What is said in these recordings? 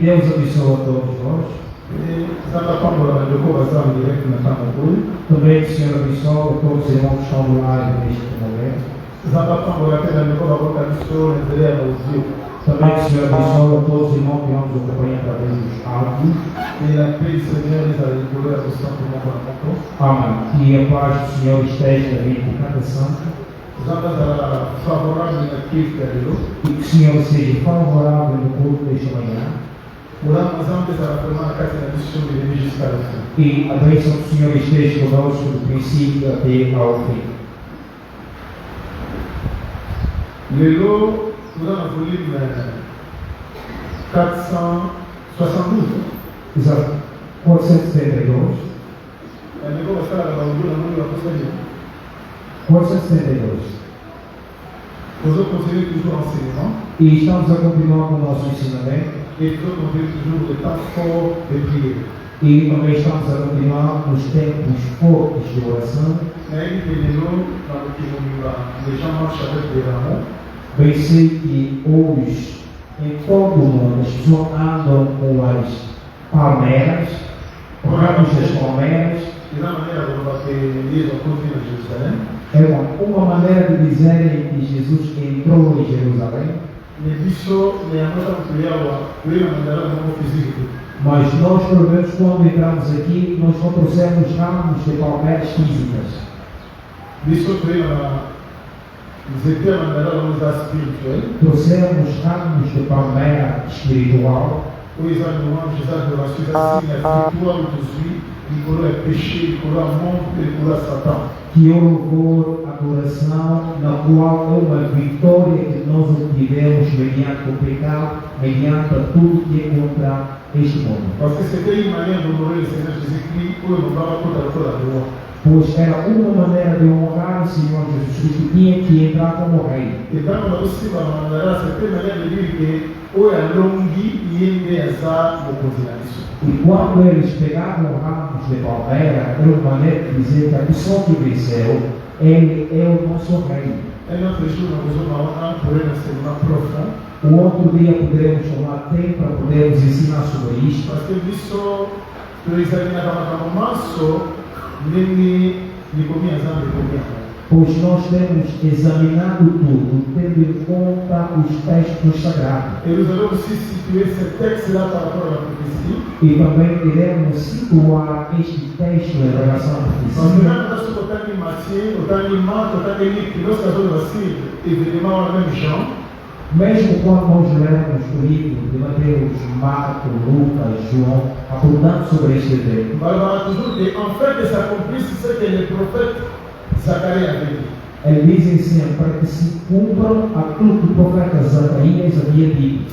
Deus abençoe a todos nós. Também que o Senhor abençoe a todos os irmãos que estão do lado neste momento. Também que o Senhor abençoe a todos os irmãos que nos acompanham através dos áudios. Amém. Que a paz do Senhor esteja em cada santo. E que o Senhor seja favorável no culto desta manhã. E a bênção do Senhor esteja conosco do princípio até ao fim. Lelo, nous avons volume 472. Exato. 472. 472. Nous allons continuer toujours l'enseignement. E estamos a continuar com o nosso ensinamento. Et nous allons continuer toujours le temps fort de prière. E também estamos a continuar nos tempos fortes de oração. Les gens marchent avec des rameaux. Bem sei que hoje, em todo o mundo, as pessoas andam com as palmeiras, ramos das palmeiras. É uma maneira de dizerem que Jesus entrou em Jerusalém. Mas nós, pelo menos, quando entramos aqui, nós não trouxemos ramos de palmeiras físicas. Trouxemos ramos de palmeira espiritual. Que é o louvor, adoração, na qual é uma vitória que nós obtivemos mediante o pecado, mediante tudo que é contra este mundo. Pois era uma maneira de honrar o Senhor Jesus Cristo que tinha que entrar como rei. E quando eles pegavam ramos de palmeira, era uma maneira de dizer que a pessoa que venceu, ele é o nosso rei. O outro dia poderemos tomar tempo para podermos ensinar sobre isto. Pois nós temos examinado tudo, tendo em conta os textos sagrados. E também iremos situar este texto em relação à profecia. Mesmo quando nós lemos o livro de Mateus, Marcos, Lucas, João, apontando sobre este evento, eles dizem sempre para que se cumpram aquilo que o profeta Zacarias havia dito.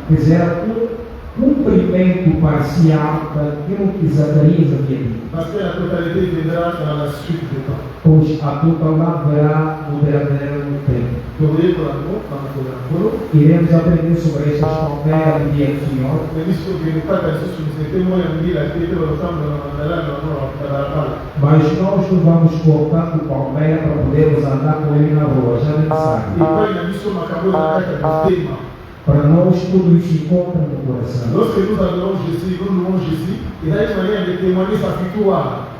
Quer dizer, era um cumprimento parcial daquilo que Zacarias havia dito. Pois a totalidade verá no verdadeiro tempo. Iremos aprender sobre estas palmeiras do dia do Senhor. Mas nós não vamos colocar o palmeira para podermos andar com ele na rua, já nem sabe. Para nós tudo isso encontra no coração.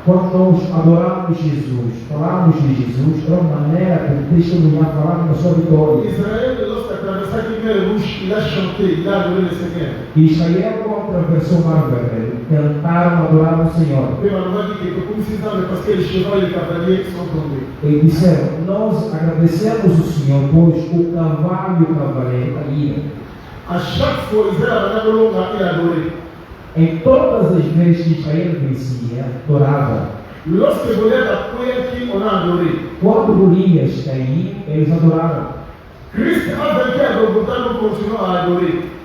Quando nós adoramos Jesus, falamos de Jesus, é uma maneira de testemunhar, falar da sua vitória. Israel, quando atravessou o Mar Vermelho, cantaram, adoraram o Senhor. E disseram, nós agradecemos o Senhor, pois o cavalo e o cavaleiro caíram. Em todas as vezes que Israel vencia, adorava. Quando Golias caía, eles adoravam.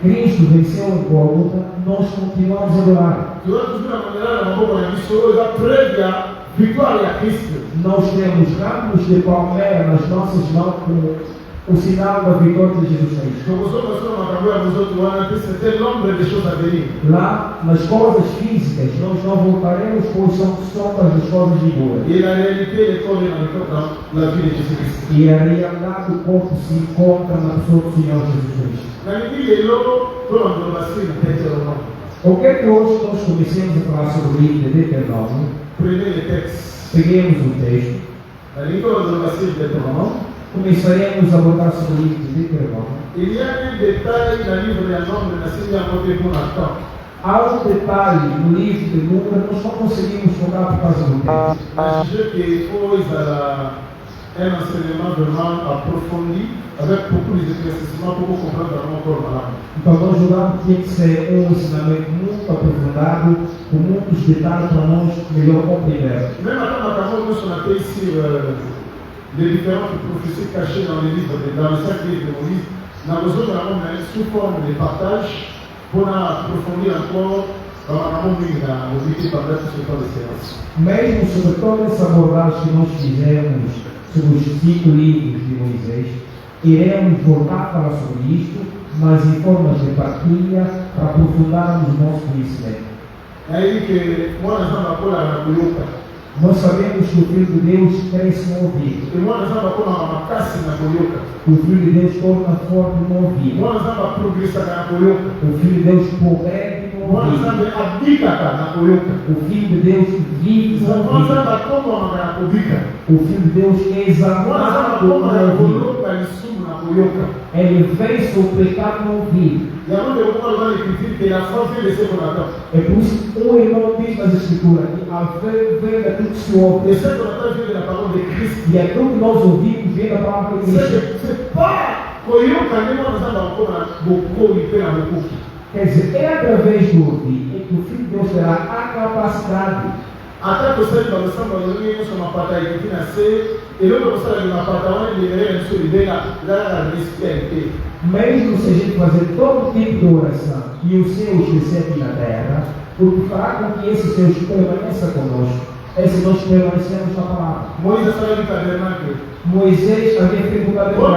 Cristo venceu o Gólgota, nós continuamos a adorar. Nós temos ramos de palmeira nas nossas mãos o sinal da vitória de Jesus Cristo. Donc, vous autres, c'était l'ombre des choses à venir. Lá, nas coisas físicas, nós não voltaremos, pois são sombras das coisas de boa. Et la réalité, les corps dans la vie de Jésus-Christ. E a realidade do corpo se encontra na pessoa do Senhor Jesus Cristo. La vie est l'eau, pour l'embrasser, peut-être. O que é que hoje nós comecemos a falar sobre o livro de Deuteronômio? Prenez les textes. Peguemos o texto. La vie de l'embrasser, peut-être. Começaremos a abordar sobre o livro de Deuteronômio. Il y a un détail dans le livre de Nombre, dans ce qu'il y a un côté pour l'instant. Há um detalhe no livro de Números, nós não conseguimos focar por causa do tempo. Je veux qu'il faut un enseignement vraiment approfondi, avec beaucoup d'éclaircissements pour comprendre vraiment encore malade. Então, nós julgamos que tinha que ser um ensinamento muito aprofundado, com muitos detalhes para nós melhor compreender. Même avant, nous sommes appelés ici les différentes prophéties cachées dans les livres, dans le 5 livres de Moïse. Nous avons besoin sous forme de partage pour approfondir encore mesmo sobre toda essa abordagem que nós fizemos sobre os 5 livros de Moisés, iremos voltar a falar sobre isto, mas em formas de partilha para aprofundarmos o nosso conhecimento. Nós sabemos que o Filho de Deus cresce no ouvido. O Filho de Deus torna forte no ouvido. O Filho de Deus progrede no ouvido. O Filho de Deus vive no ouvido. O Filho de Deus é examinado no ouvido. Ele vence o pecado no ouvido. É por isso que o irmão diz nas Escrituras que a fé vem daquilo que se ouve. E aquilo que nós ouvimos vem da palavra de Cristo. Quer dizer, é através do ouvir que o Filho de Deus terá a capacidade. Até que você vai usar uma linha sobre uma batalha que nasce, e logo você vai uma batalha de guerreiro sobre dela, lá na respeito. Mesmo se a gente fazer todo tipo de oração e os seus descem na terra, porque fará com que esses seus permaneçam conosco. É se nós permanecemos na palavra. Moisés havia feito tabernáculo. Moisés havia feito o tabernáculo.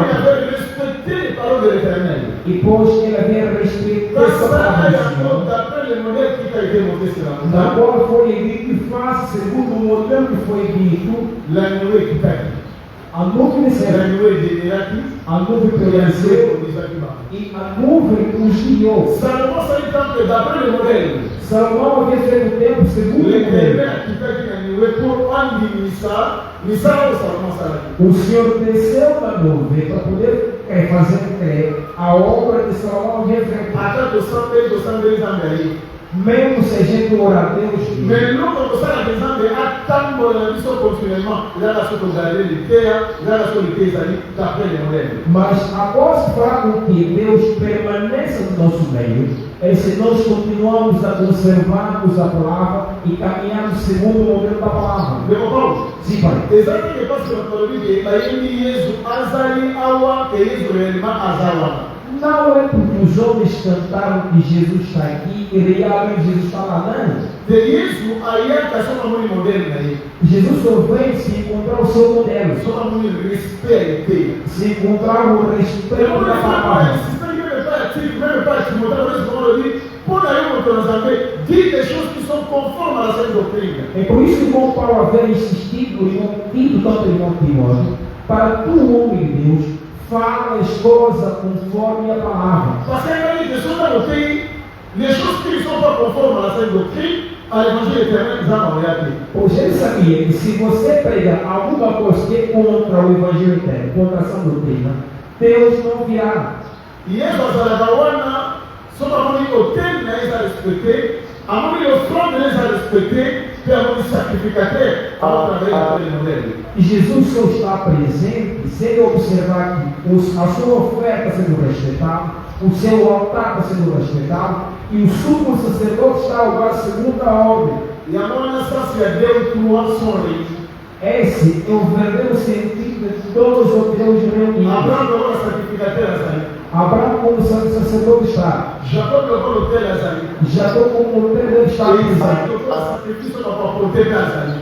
E pois ele havia respeitado essa palavra do Senhor, na qual foi dito que faça segundo o modelo que foi dito. A nuvem desceu, a nuvem prevaleceu e a nuvem nos guiou. Salomão havia feito o tempo segundo o modelo. O Senhor desceu da nuvem para poder fazer crer a obra que Salomão havia feito. Mesmo se a gente orar a Deus, mas após falar com que Deus permaneça no nosso meio, é se nós continuamos a conservarmos a palavra e caminharmos segundo o modelo da palavra. Sim, pai. Não é porque os homens cantaram que Jesus está aqui e realmente Jesus está lá, não. Jesus só vem se encontrar o seu modelo, se encontrar o respeito da palavra. É por isso que o irmão Paulo havia insistido, o irmão Tito, tanto o irmão Timóteo, para tu, homem de Deus, fala as coisas conforme a palavra. Pois ele sabia que se você prega alguma coisa que é contra o Evangelho eterno, contra a sã doutrina, Deus não virá. E essa Zaragawana, só para mim, o tempo é a respeitar, a mãe e o front é a respeitar, que a mãe sacrificaria através daquele modelo. E Jesus só está presente se ele observar que a sua oferta está sendo respeitada, o seu altar está sendo respeitado e o sumo sacerdote está ao lugar segundo a ordem. E a mãe está se deu tua sorte. Esse é o verdadeiro sentido de todos os Deus reunidos. Abraão agora sacrificaria. Abraão como sacerdote está. Jacó como o tele está.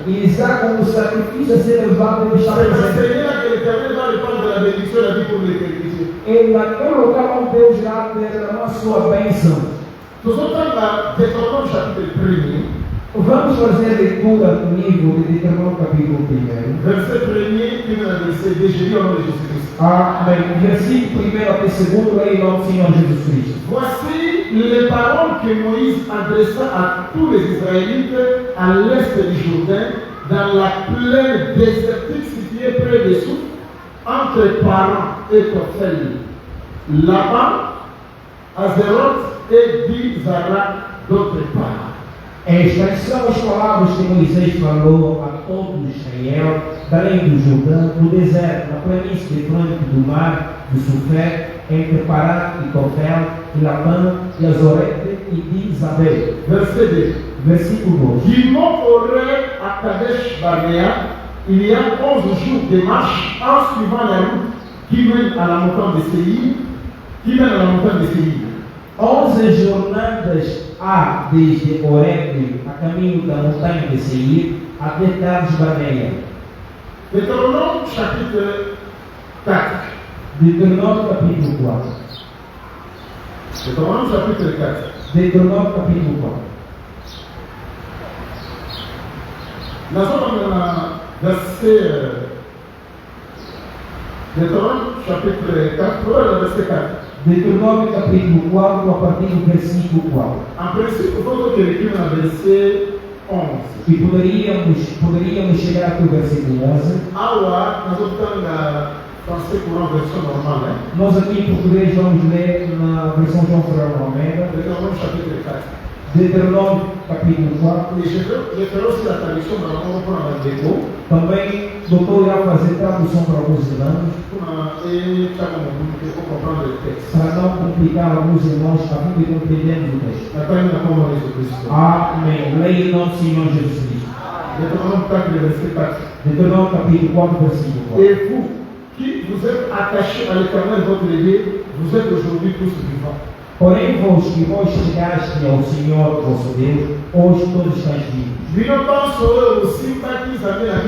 Isaac como sacrifício a ser levado ele está presente. la bénédiction de la vie pour l'éternité. E naquele local onde Deus irá derramar a sua bênção. Nous sommes dans la Deutéronome chapitre 1er. Vamos fazer a leitura no livro de Deuteronômio capítulo 1. Verset 1er, puis le verset 2, j'ai lu au nom de Jésus-Christ. Amém. Versículo 1 até 2, leia em nome do Senhor Jesus Cristo. Voici les paroles que Moïse adressa à tous les Israélites à l'est du Jourdain, dans la plaine désertique située près des soufs, entre Paran et Tophel, Laban, Azeroth et Di-Zara d'autre part. Estas são as palavras que Moisés falou a todo Israel, além do Jordão, no deserto, na planície de fronte do mar de Sufé, entre Pará e Tofel, e Labã, e Azorete e Di-Zabel. Verset 2. Versículo 2. Du mont Horeb à Kadesh Barnea, il y a 11 jours de marche en suivant la route qui mène à la montagne de Séir. 11 jornadas há desde Horeb, a caminho da montanha de Seir, até Cades Barnea. Deutéronome chapitre 4. Deuteronômio capítulo 4. Deutéronome chapitre 4. Deuteronômio capítulo 4. Nós vamos na verset Deutéronome chapitre 4, verset 4. Deuteronômio capítulo 4, a partir do versículo 4. En principe, il faut que quelqu'un na verset 11. E poderíamos chegar até o versículo 11. Awa, nós vamos estar na français courant versão normal, né? Nós aqui em português vamos ler na versão João Ferreira Almeida. Deutéronome chapitre 4. Deuteronômio capítulo 4. Et je ferai aussi la traduction dans le monde pour la déco. Também o doutor irá fazer tradução para alguns irmãos, Et chaque moment, il faut comprendre le texte. para não complicar alguns irmãos, a fim de compreendermos o texto. La parole n'a pas de Jésus-Christ. Amém. Leia em nome do Senhor Jesus Cristo. Deutéronome 4, verset 4. Deuteronômio capítulo 4, versículo 4. Et vous, qui vous êtes attachés à l'Éternel, votre Dieu, vous êtes aujourd'hui tous vivants. Porém, vós que vós chegaste ao Senhor vosso Deus, hoje todos estáis vivos. Bino baso sympathize na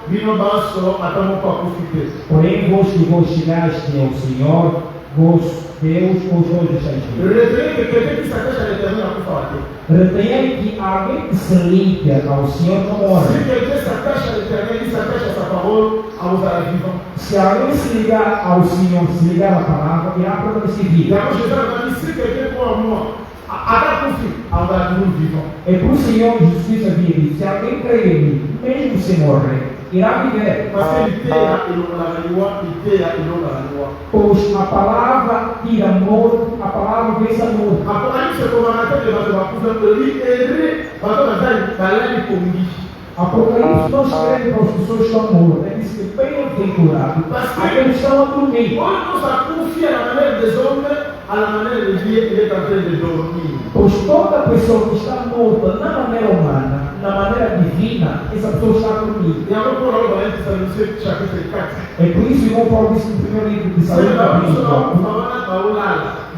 bino baso atamo kwa kufite. Porém, vós que vós chegaste ao Senhor, vós Deus, hoje todos estáis vivos. Retenez que quelqu'un qui s'attache à l'Éternel a kufa. Retenhei que alguém que se liga ao Senhor não morre. Si quelqu'un s'attache à l'Éternel, il s'attache à sa parole, à vous à vivant. Se alguém se ligar ao Senhor, se ligar à palavra, irá permanecer vivo. D'abord, Jésus a dit, si quelqu'un croit en moi, à la confiance, on va nous vivant. É por Senhor Jesus Cristo havia dito, se alguém crer em mim, mesmo se morrer, irá viver. Parce que l'idée est la loi, l'idée est la loi. Pois a palavra tira morte, a palavra vence a morte. Apocalypse, comme on appelle le bateau, va pouvoir lire et lire, bateau va l'aller pour lui. Apocalipse não escreve para as pessoas que estão mortas, ele diz que bem-aventurado aqueles que estão a dormir. On nous a confié à la manière des hommes, à la manière de Dieu, il est en train de dormir. Pois toda pessoa que está morta na maneira humana, na maneira divina, essa pessoa está a dormir. Et avant pour l'homme, il s'agit de chapitre 4. É por isso que o irmão Paulo disse no primeiro livro de Saúde,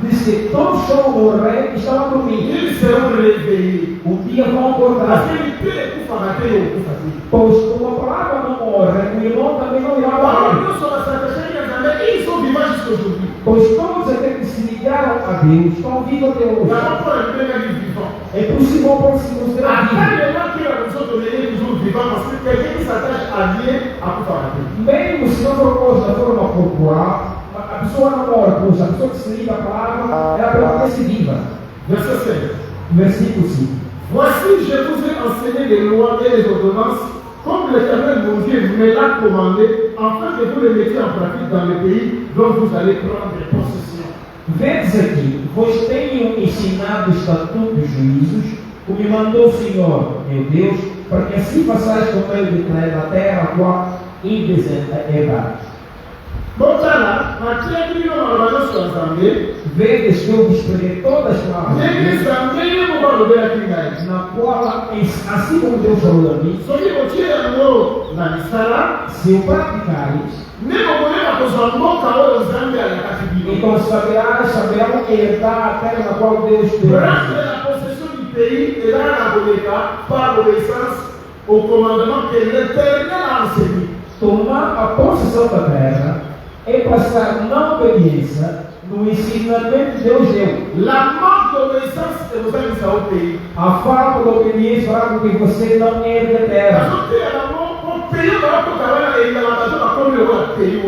diz que todos estão a morrer e estão a dormir. Ils seront réveillés. Um dia vão Parce acordar. que l'idée est pour faire un peu. Pois como a palavra não morre, o irmão também não irá morrer. Nous sommes à s'attacher à la et ils sont vivants jusqu'aujourd'hui. Pois todos aqueles que se ligaram a Deus estão vivos até hoje. D'abord pour un peu les vivants. É por isso que o irmão Paulo se considera À vivo. part les gens qui ont besoin de devenir toujours vivants, parce que quelqu'un qui s'attache à Dieu, à pour faire un peu. Mesmo se não for coisa da forma corporal, a pessoa não morre, pois a pessoa que se liga à palavra, ela permanece viva. Verset 5. Versículo 5. Voici, je vous ai enseigné les lois et les ordonnances, comme l'Éternel mon Dieu me l'a commandé, afin que vous les mettiez en pratique dans le pays dont vous allez prendre possession. Vedes aqui, vos tenho ensinado estatutos e juízos, como me mandou o Senhor, meu Deus, para que assim façais com meio de da terra, a qual indes herdar. Donc là, ma très bien, on va nous ensemble. Vedes que eu vos preguei todas as palavras de J'ai Deus, dit ça, mais il faut pas le faire à na qual, assim como Deus falou a mim, Soki kotie yango na misala, se o praticares, nde bokoyeba kozwa mboka oyo Nzambe alakaki bino. então saberão herdar a terra na qual Deus te Prendre deu. la possession du pays et là na koleka par obéissance au commandement que l'Éternel a enseigné. Tomar a possessão da terra é passar na obediência no ensinamento que Deus deu. La manque d'obéissance est vous avez ça au pays. A falta de obediência fará com que você não herde a Parce terra. que o pays va pas travailler et la maison va comme le pays.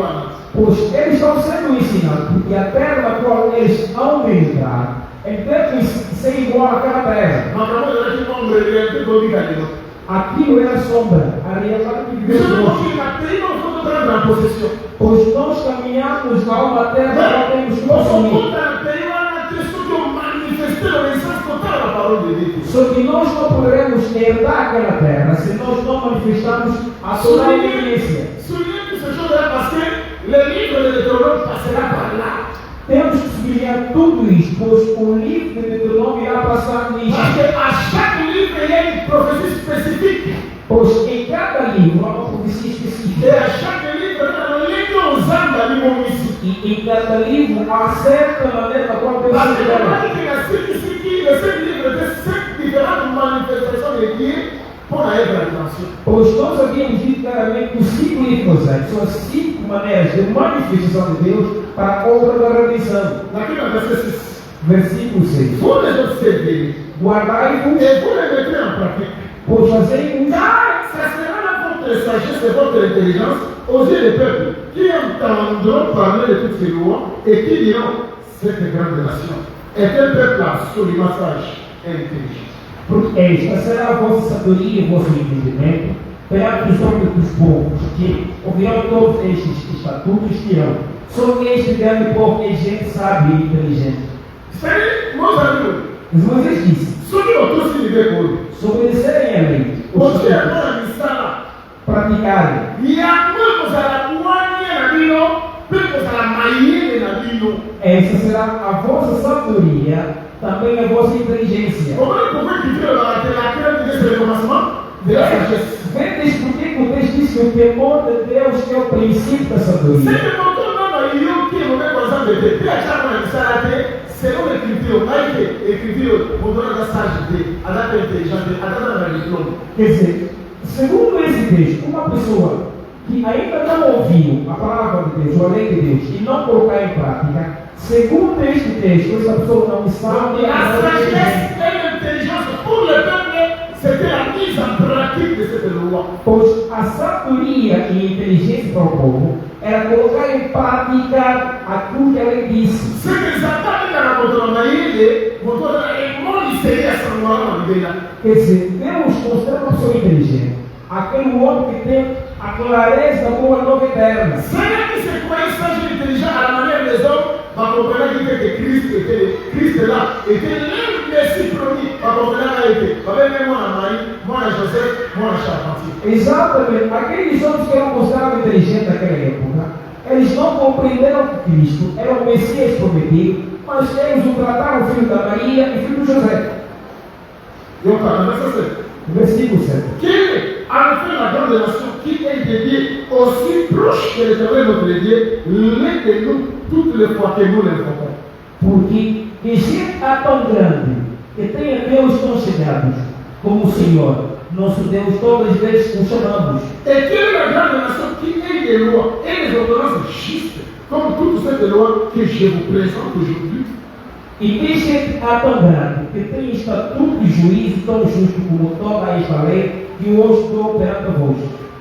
Pois eles estão sendo ensinados, porque a terra na qual eles vão entrar deve ser igual àquela terra. Mas como eu acho que não regrete do bigano. Aquilo era sombra, a realidade que Isso vivemos não hoje. fica tem não foi toda na possessão. Pois nós caminhamos a uma terra que não temos que Mas o consumir. ponto é tem uma questão de manifestar a mensagem total da palavra de Deus. Só que nós não poderemos herdar aquela terra se nós não manifestarmos a total obediência. Souvenez que ce jour-là parce que le livre de Deutéronome passera par là. Temos que sublinhar tudo isto, pois o livro de Deuteronômio irá passar nisto. Parce qu'à chaque livre, il y a une prophétie spécifique. Pois em cada livro há uma profecia Et específica. à chaque livre, on lit nos âmes dans l'immobilisme. E em cada livro há certa maneira na qual Deus Parce se que revela. le seul livre de 5 différentes manifestations de Dieu pour la révélation. Pois nós havíamos dito claramente que os 5 livros são as 5 maneiras de manifestação de Deus para a obra da redenção. Laquelle on verset 6. Versículo 6. Vous les observez Guardai-vos, et vous les mettrez en pratique. pois fazei Car ça sera là votre sagesse et votre intelligence aux yeux des peuples qui entendront parler de toutes ces lois et qui diront cette grande nation est un peuple absolument sage et intelligent. porque esta será a vossa sabedoria e o vosso entendimento perante os homens dos povos, que ouvirão todos estes estatutos e dirão: só este grande povo é gente sábia e inteligente. C'est-à-dire, meus amigos, Mas Moisés disse: ceux qui ont tous signé couro, se obedecerem a lei, os você estatutos, agora me está praticarem, e a mãos a la poigne na bino, pecos a la maille na bino. essa será a vossa sabedoria, também a vossa inteligência. Comment vous pouvez quitter la crainte de ce commencement de la sagesse? Vedes por que o texto diz que o temor de Deus é o princípio da C'est sabedoria? que mon nom il y a qui est par exemple de puis à chaque fois il s'arrête selon l'écriture, l'écriture pour donner la sagesse, à la intelligence, à la diplôme. Quer dizer, segundo esse texto, uma pessoa que ainda não ouviu a palavra de Deus, ou a lei de Deus, e não colocar em prática, segundo este texto, essa pessoa não sabe Et la a sagesse et l'intelligence pour le peuple, c'était la mise en pratique de cette loi. pois a sabedoria e a inteligência para o povo era colocar em prática aquilo que a lei disse. Ce que Satan a raconté dans l'île, motor est mon lycée à ce moment-là. Quer dizer, Deus considera uma pessoa inteligente aquele homem que tem a clareza da boa nova eterna. Celui qui se croyait sage et intelligent à la manière des hommes, va comprendre que Christ est là, était le Messie promis, va comprendre qu'il était. Va même moi à Marie, moi à Joseph, moi à Charpentier. Exatamente, aqueles homens que eram considerados inteligentes naquela época, eles não compreenderam que Cristo era o Messias prometido, mas eles o trataram filho da Maria e filho de José. Donc, ça c'est. Versículo 7. Qui a fait la grande nation qui est dédiée aussi proche que l'Éternel notre Dieu, l'est de nous toutes les fois que nous l'invoquons. Porque que gente há tão grande que tenha Deus tão chegados como o Senhor, nosso Deus, todas as vezes o chamamos. Et quelle est la grande nation qui est des lois et des ordonnances justes, comme toutes ces lois que je vous présente aujourd'hui. E que gente há tão grande que tem estatuto e juízo tão justo como toda esta lei que hoje estou perante vós.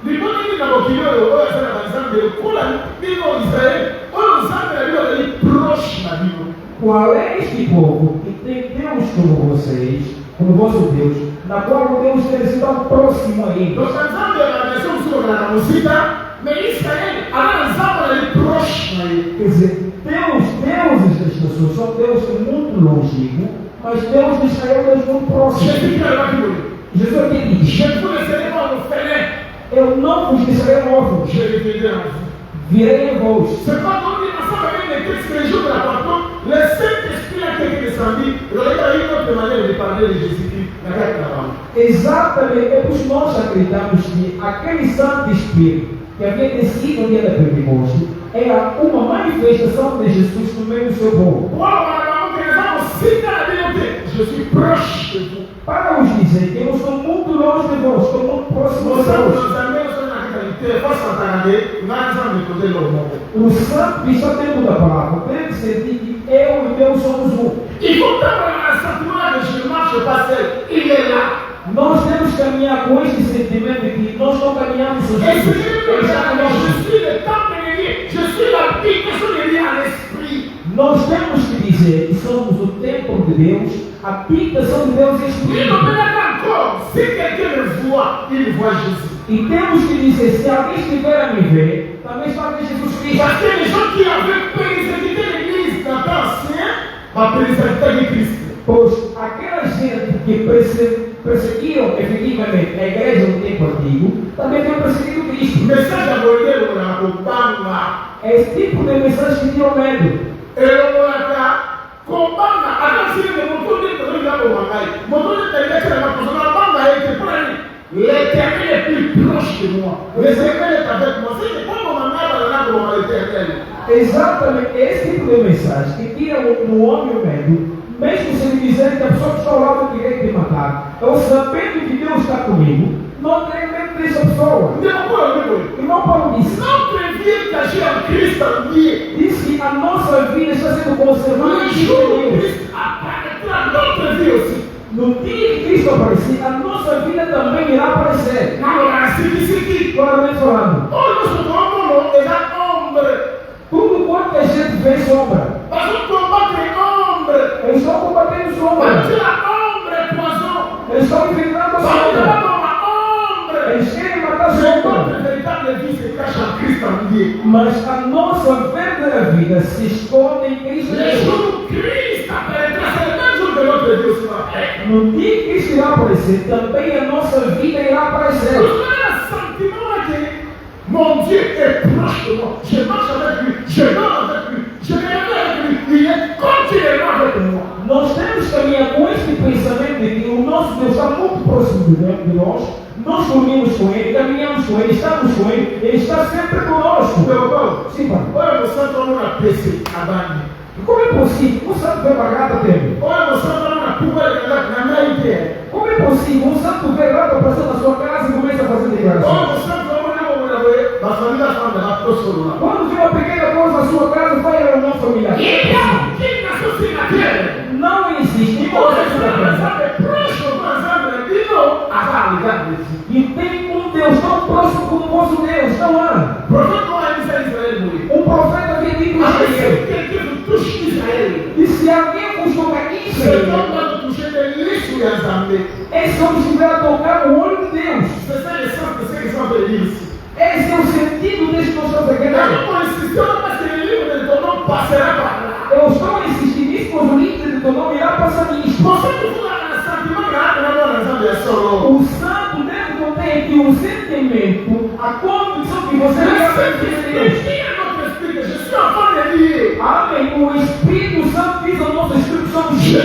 L'Économie n'a pas quitté le roi, c'est par exemple de pour la Bible d'Israël, on nous a fait la Bible proche la Bible. Qual é este povo que tem Deus como vocês, como vosso Deus, na qual o Deus deve ser tão próximo a ele? Donc, par exemple, la nation sur la Ramosita, mais Israël, alors nous avons les proches. Quer dizer, deuses das nações são deuses muito longínquos, mas Deus de Israel é Deus muito próximo. J'ai dit que la Bible. Jesus aqui diz: Je ne vous laisserai pas vous faire. eu não vos deixarei órfãos, Je les viendrai en vous. virei a vós. C'est pas comme dit ensemble avec les textes que les jours de la Pentecôte, le Saint-Esprit a été descendu. Il y a une autre manière de parler de Jésus-Christ, la carte de la parole. Exatamente, é por nós acreditamos que aquele Santo Espírito que havia descido no dia da Pentecoste era uma manifestação de Jesus no meio do seu povo. Je suis proche de vous. Para os dizer que eu estou muito longe de vós, estou muito próximo de vós. O santo que está dentro da palavra tem que sentir que eu e Deus somos um. Il faut avoir un sentiment que je marche pas seul. Il est là. Nós temos que caminhar com este sentimento de que nós não caminhamos sozinhos. Et je suis le temple de Dieu. Je suis l'habitation de Dieu à l'esprit. Nós temos que dizer que somos o templo de Deus, a habitação de Deus em Il Espírito. me regarde encore. Si quelqu'un me voit, il voit Jésus. E temos que dizer, se alguém estiver a me ver, também está a ver Jesus Cristo. Parce que les gens qui avaient persécuté l'Église dans le temps ancien, vont persécuter Christ. Pois aquela gente que perseguiram efetivamente a igreja no tempo antigo, também tem perseguido Cristo. Message à Bordeaux, on a compris là. É esse tipo de mensagem que tira o medo. Et on a combattre. Alors si le moto de l'éternel est plus proche de moi. L'éternel est avec moi. Si je prends mon maman, dans l'éternel. Exatamente esse tipo de mensagem que tira no homem o medo, mesmo se ele dizer que a pessoa que está ao lado do direito de matar, eu sabendo que Deus está comigo, não tenho medo dessa pessoa. Irmão Paulo disse, Notre vie cachée en Christ en Dieu. Diz que a nossa vida está sendo conservada Le em jour où Deus. Christ apparaîtra, notre vie aussi. No dia que Cristo aparecer, a nossa vida também irá aparecer. Allora, si Claramente falando, nous sommes dans ombre. tudo quanto a gente vê sombra. Parce que combattre ombre. Eles estão combatendo sombra. Parce que la ombre est poison. Eles estão enfrentando a Parce que sombra. la ombre. Eles querem matar a Mais sombra. notre véritable vie se cache en Christ en Dieu. Mas a nossa verdadeira vida se esconde em Cristo Le Jesus. jour où Christ apparaîtra, c'est le même jour que notre vie aussi va apparaître. No dia que Cristo irá aparecer, também a nossa vida irá aparecer. Vous avez un sentiment que mon Dieu est proche de moi. Je marche avec lui, je dors avec lui, je me réveille avec lui. Il est continuellement avec moi. Nós temos que caminhar com este pensamento de que o nosso Deus está muito próximo de nós. Nós dormimos com Ele, caminhamos com Ele, estamos com Ele. Ele está sempre conosco. Meu irmão, Sim, pai. olha você está numa PC, a Bani. Como é possível? Um santo vê barata tempo. Olha você está numa Cuba, na minha ideia. Como é possível? Um santo vê barata passando na sua casa e começa a fazer declaração. Olha você está numa a família fala da prosperou. Quando vê uma pequena coisa na sua casa, vai a reunião familiar. Então, quem nasceu sem a terra? Não existe. E tem um Deus tão próximo como o vosso Deus, não há. Um profeta havia dito a Israel. E se alguém vos tocar Israel, é só estiver a tocar o olho de Deus. Esse é o sentido deste que nós estamos aqui. Eu estou a insistir nisso, pois o líder de teu nome irá passar nisto. O santo deve conter aqui um sentimento, a convicção que você vai sentir Deus. Amém. O Espírito Santo diz ao nosso Espírito somos filhos.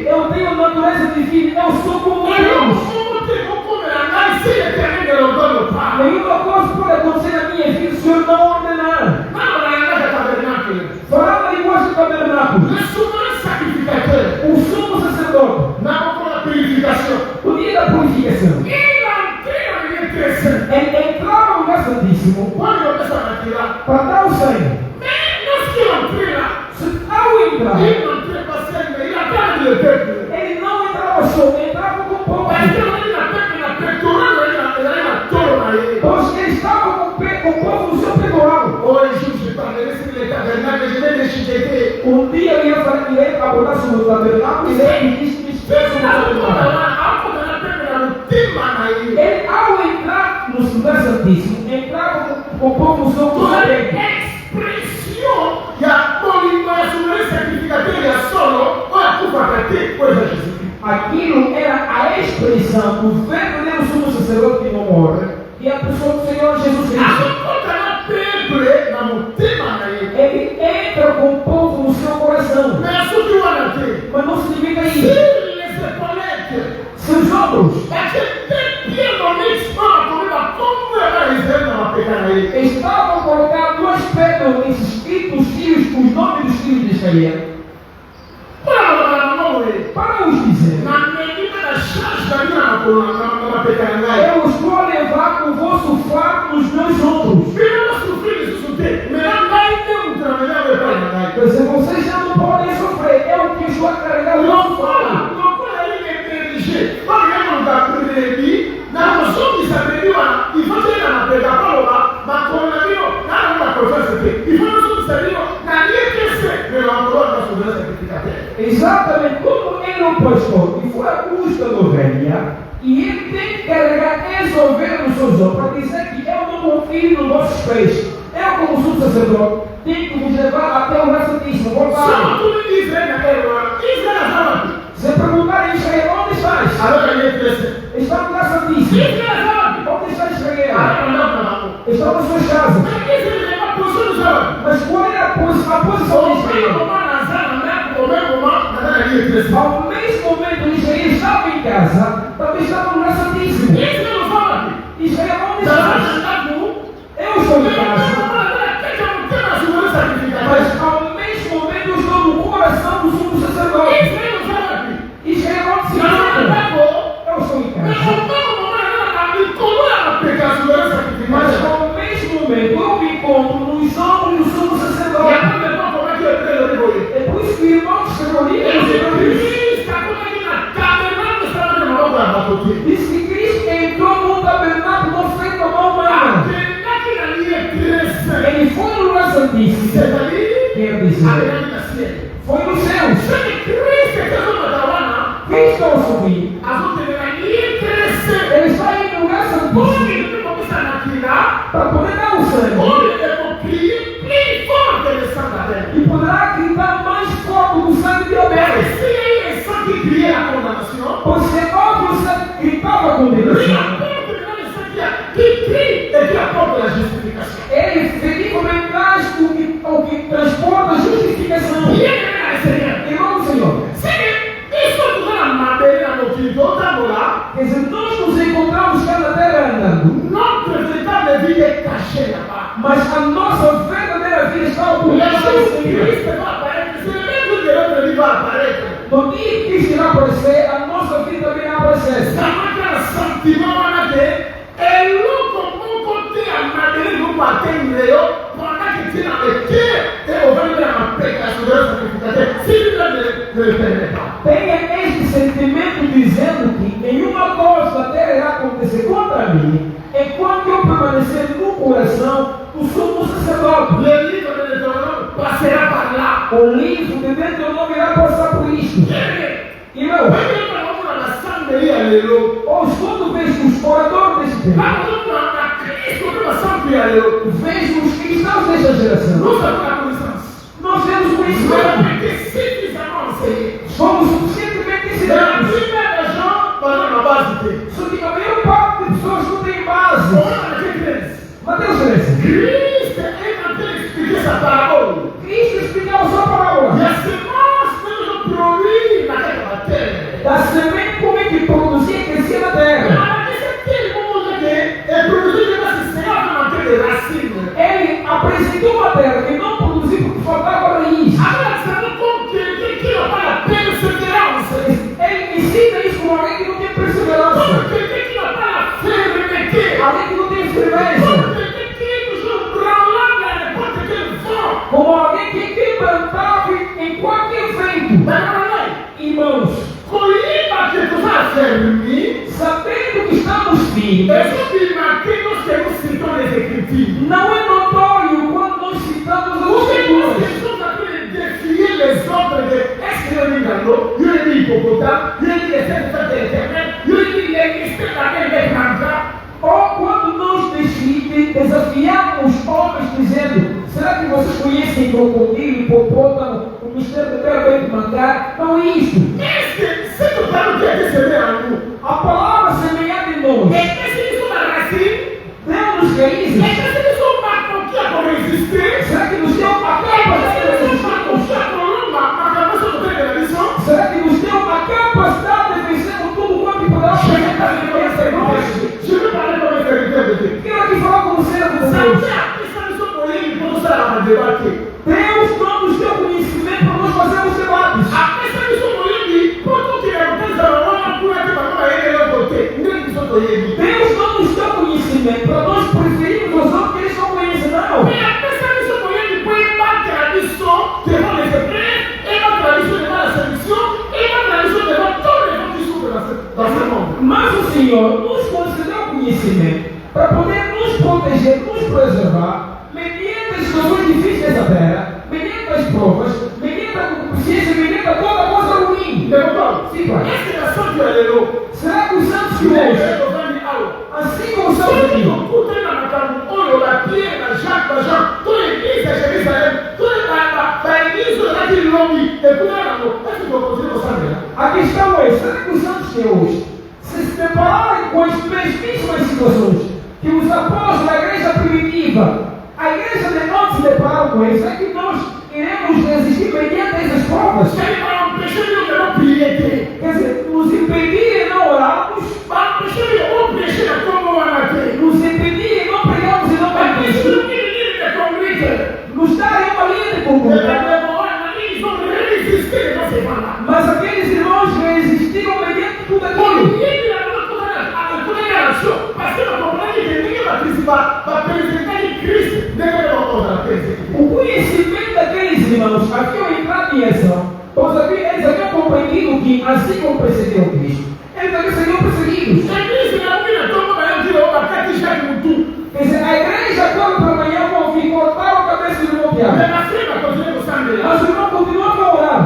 Eu tenho a natureza divina, eu sou como Deus. Nenhuma coisa pode acontecer na minha vida se o Senhor não ordenar. Falar na linguagem do tabernáculo. O sumo sacerdote. O dia da purificação. Ele entrava no lugar santíssimo para dar o sangue. Se ao entrar, ele não entrava só, ele entrava com o povo. Pois ele estava com o povo no seu peitoral. Um dia ele ia abordar sobre o tabernáculo e ele disse: ele, ao entrar no lugar santíssimo, entrava com o povo no seu peitoral. Aquilo era a expressão do verdadeiro sumo sacerdote que não morre, e a pessoa do Senhor Jesus Cristo. Ele entra com o povo no seu coração. Mas não significa isso. Seus ombros estavam colocados duas pedras escritos os nomes dos filhos de Israel. Para os dizer, eu estou Exatamente como ele é o pastor e foi a custa da ovelha, e ele tem que carregar essa ovelha nos seus ombros para dizer que eu não confio nos vossos pés. Eu, como sumo sacerdote, tenho que vos levar até o lugar santíssimo. Voltar. Se perguntarem a Israel, onde estás? Está no lugar santíssimo. Onde está Israel? Está nas suas casas. Mas qual é a posição de Israel? Ao mesmo momento que Israel estava em casa, também estava no lugar santíssimo. Israel, onde estás? Eu estou em casa. Mas ao mesmo momento eu estou no coração do sumo sacerdote. Israel, onde se encontra? Eu estou em casa. Mas ao mesmo momento eu me encontro nos ombros do sumo sacerdote. É por isso que o irmão escreveu diz que Cristo entrou no tabernáculo não feito com a mão humana. Ele foi no lugar santíssimo. Quer dizer, foi nos céus. Cristo ao subir, ele está indo no lugar santíssimo para poder dar o sangue. E poderá gritar mais forte do sangue de Abel. Pois se outro sangue gritava com Deus, ele efetivamente traz o que transporta a justificação. E vamos, Senhor. Quer dizer, nós nos encontramos cá na terra andando, mas a nossa verdadeira vida está ocultada no Senhor. No dia que Cristo irá aparecer, a nossa vida também irá aparecer. Tenha este sentimento dizendo que nenhuma coisa da terra irá acontecer contra mim, enquanto eu permanecer no coração do sumo sacerdote. O livro de Deuteronômio irá passar por isto. Irmão, hoje quando vejo os oradores deste tempo, vejo os cristãos desta geração, nós temos conhecimento, somos suficientemente ensinados, só que a maior parte de pessoas não tem base. Mateus 13. Cristo explicava sua parábola da semente como é que produzia e crescia na terra. Ele apresentou uma terra que não produzia porque faltava raiz. Ele ensina isso como alguém que não tem perseverança, alguém que não tem firmeza, como alguém que quebrantava em qualquer vento. Irmãos, sabendo que estamos firmes, não é notório quando nós citamos os Escrituras. Ou quando nós desafiamos homens dizendo: será que vocês conhecem crocodilo, hipopótamo, o mistério do terra de mancar? Não é isso. A palavra semeada em nós deu-nos raízes. Será que nos deu uma capacidade de resistir? Será que nos deu uma capacidade de vencer com tudo quanto poderá chegar em nós? Quero aqui falar com você, Deus não nos deu conhecimento para nós fazermos debates. Deus não nos deu conhecimento para nós preferirmos os outros que eles não conhecem, não. Mas o Senhor nos concedeu conhecimento para poder nos proteger, nos preservar, mediante as situações difíceis dessa terra, mediante as provas, mediante a concupiscência, mediante a toda a Paulo. Sim, pai. Essa é a Santa Aleluia. Será que os santos de Que hoje, é o grande aula. assim como os santos aqui, a questão é, será que os santos de hoje se prepararam com as mesmíssimas situações que os apóstolos da igreja primitiva, a igreja de nós se depararam com eles? Será que nós iremos resistir mediante essas provas? Quer dizer, nos impedir de não orarmos, nos impedir de não pregarmos e não cantarmos, nos darem uma linha de conduta. Mas aqueles irmãos resistiram mediante tudo aquilo. O conhecimento daqueles irmãos haviam entrado em ação, pois eles haviam compreendido que, assim como precedeu Cristo, eles também seriam perseguidos. Quer dizer, a igreja toda pela manhã vão vir cortar a cabeça do irmão Tiago. Mas o irmão continuava a orar.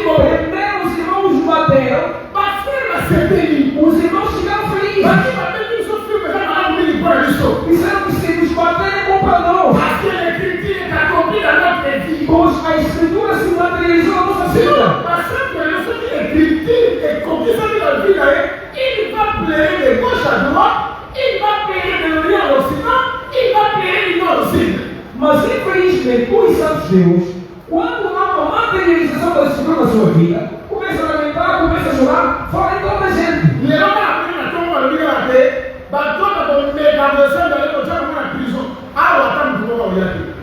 Primeiro os irmãos bateram, os irmãos ficaram felizes. Disseram que se nos baterem é bom para nós, pois a escritura se materializou na nossa vida. Mas infelizmente os santos de Deus, quando há uma materialização da escritura na sua vida, começa a lamentar, começa a chorar, fora em toda a gente.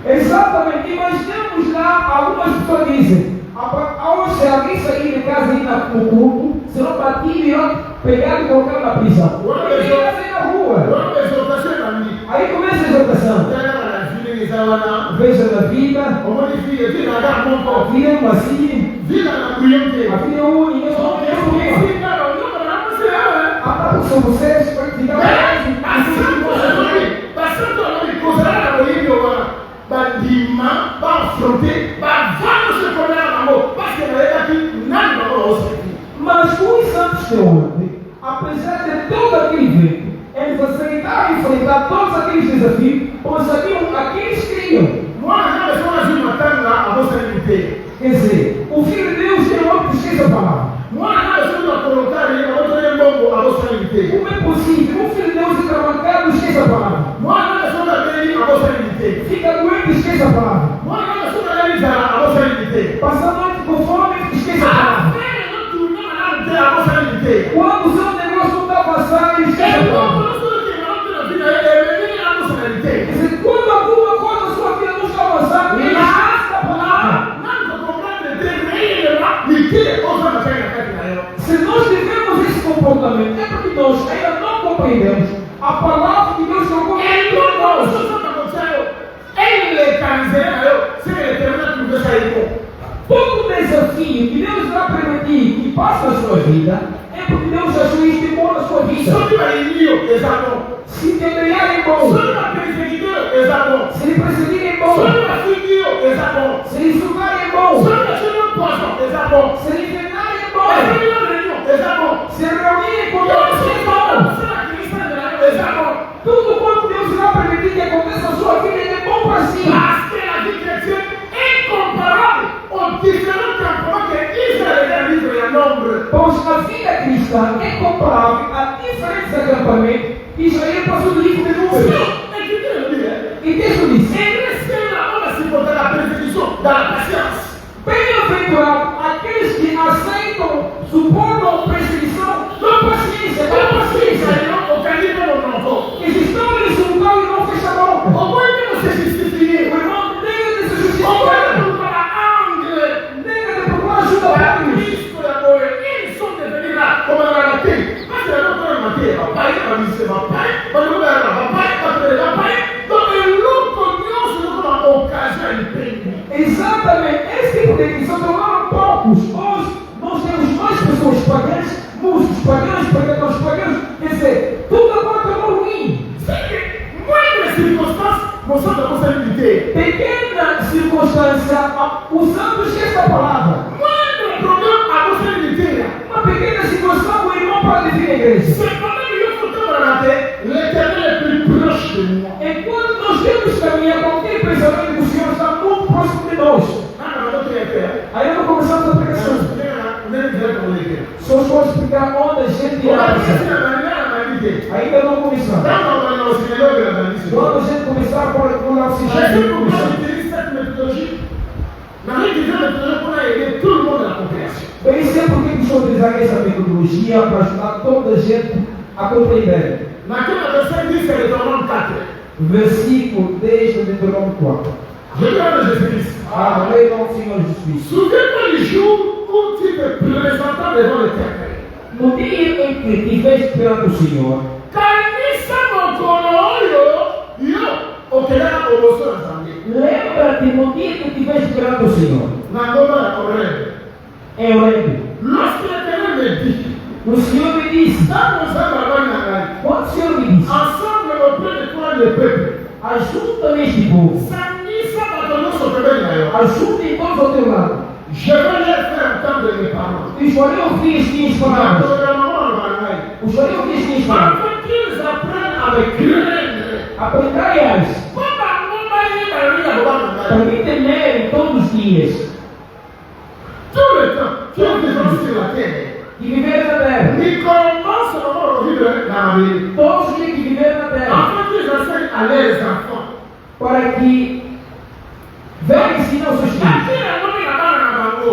Exatamente, imaginamos lá algumas pessoas dizem, se alguém sair de casa e ir no culto, serão batidos e pegados e colocados na prisão. Ninguém vai sair na rua. Aí começa a exaltação. Veja da vida, vida assim, a vida única, são vocês para ficar mas os santos de ontem, apesar de todo aquele vento, eles aceitaram enfrentar todos aqueles desafios, pois sabiam aqueles criam. Quer dizer, o Filho de Deus tem um homem que esquece a palavra. Como é possível? O Filho de Deus fica mancado e esquece a palavra. Fica doente e esquece a palavra. Passa a noite com fome e esquece a palavra. Quando o seu negócio não está passando, ele esquece a palavra. Quer dizer, quando alguma coisa na sua vida não está avançando, ele esquece a palavra. Se nós tivemos esse comportamento, é porque nós ainda não compreendemos a palavra que Deus colocou em nós. Todo desafio que Deus vai permitir que passe na sua vida, é porque Deus achou isso de bom na sua vida. Se te ganharem bom, se lhe perseguirem bom, se lhe sugarem bom, se lhe enganarem bom, se reunirem com Deus é bom. Tudo quanto Deus vai permitir que aconteça na sua vida é bom para si. Pois a vida cristã é comparável a diferentes acampamentos que Israel passou do livro de números. E Deus disse: bem-aventurado aqueles que aceitam, suportam perseguição com paciência, que estão nesse lugar e não fecham a boca. O irmão nega de se justificar, nega de procurar ajuda para Deus. Exatamente, esse tipo de cristão tornaram poucos. Hoje nós temos mais pessoas pagãs, músicos pagãos, pregadores pagãos. Quer dizer, tudo agora tornou ruim. Pequena circunstância, usando esta palavra. igreja. C'est pendant que je fais comme la terre, l'Éternel est plus proche de moi. E quando nós temos caminhado com aquele pensamento que o Senhor está muito próximo de nós. Aí nós começamos a pregação. Só vou explicar onde a gente irá. Ainda não começamos. Quando a gente começar por o oxigênio, bem sei por que o Senhor utiliza essa metodologia para ajudar toda a gente a compreender. Versículo 10 de Deuteronômio 4. A lei do Senhor Jesus. Souviens-toi du jour où tu te présentas devant l'Éternel. No dia em que tiveste perante o Senhor, lembra-te no dia que tiveste perante o Senhor. É Horebe. Lorsque l'Éternel me dit, O Senhor me disse, quando o Senhor me disse, ensemble auprès de toi le peuple, ajuda-me este povo, ajuda-me todos ao teu lado. je vais leur faire entendre mes paroles. E farei ouvir as minhas palavras. Os farei ouvir as minhas palavras. Afin qu'ils apprennent à me craindre. Aprendai-as para me temerem todos os dias Tout le temps, tu es vivant sur la terre. e viver na terra. Ils commencent à vivre dans la vie. Todos os dias que viver na terra. Afin qu'ils enseignent à leurs enfants. Para que venham ensinar aos seus filhos.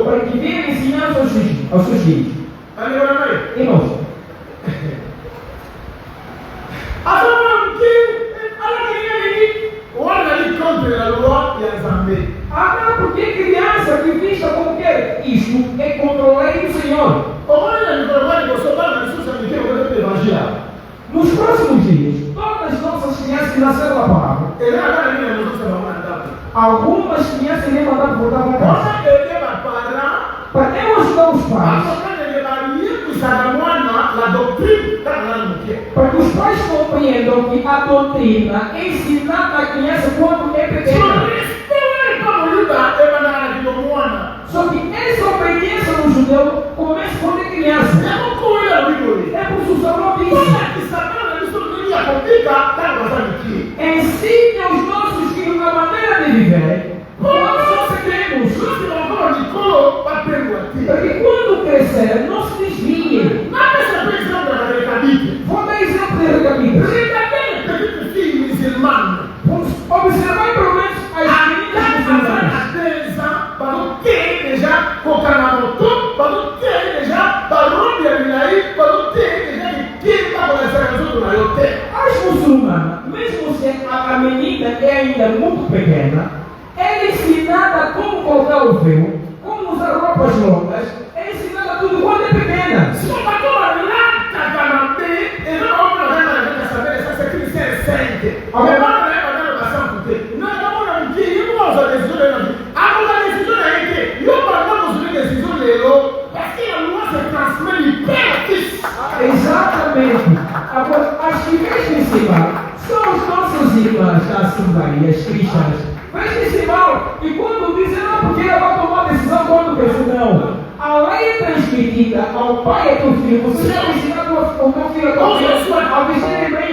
Para que venham ensinar aos seus filhos. E nós? Ah, porque criança que vista como quer. Isto é contra a lei do Senhor. Nos próximos dias, todas as nossas crianças que nasceram da palavra, algumas crianças irão mandar voltar para casa. Para eu ajudar os pais, para que os pais compreendam que a doutrina é ensinada à criança quando é pequena. Só que essa obediência no judeu começa quando é criança. É por usar uma Bíblia. Ensine aos nossos filhos a maneira de viver. Nós só seguimos. Para que quando crescer, não se desviem. Vou dar exemplo de recapítulo. Observar pelo menos as meninas muçulmanas. As muçulmanas, mesmo se a menina é ainda muito pequena, é ensinada como colocar o véu, como usar roupas longas, é ensinada tudo quando é pequena. Exatamente. Agora, as que vestem esse mal são as nossas irmãs da Assembleia, as cristãs. Vestem esse mal e quando dizem, não, porque ela vai tomar decisão quando pensa, não. A lei é transmitida ao pai e ao teu filho. Você deve ensinar ao teu filho, a tua filha, a vestirem bem.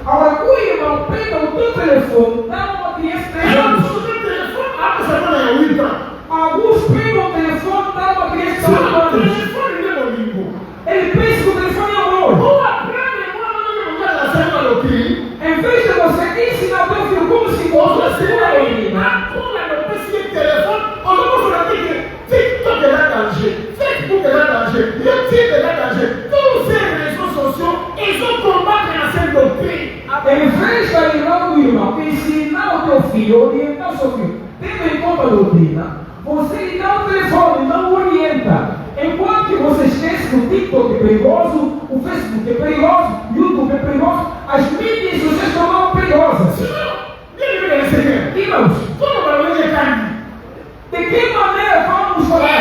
Agora, o irmão pega o teu telefone, dá uma criança de 3 anos. Alguns pegam o telefone, dá uma criança de 4 anos. Ele pensa que o telefone é amor. Em vez de você ensinar o teu filho como se fosse uma menina, TikTok é danger, Facebook é danger, YouTube é danger, todos os réseaux sociaux, eles vão combater a ser doutrina. Em vez de animar o irmão, ensinar o teu filho, orientar o seu filho, tendo em conta a doutrina, você lhe dá o telefone, não o orienta. Enquanto que você esquece que o TikTok é perigoso, o Facebook é perigoso, o YouTube é perigoso, as mídias sociais estão perigosas. Irmãos, de que maneira vamos falar?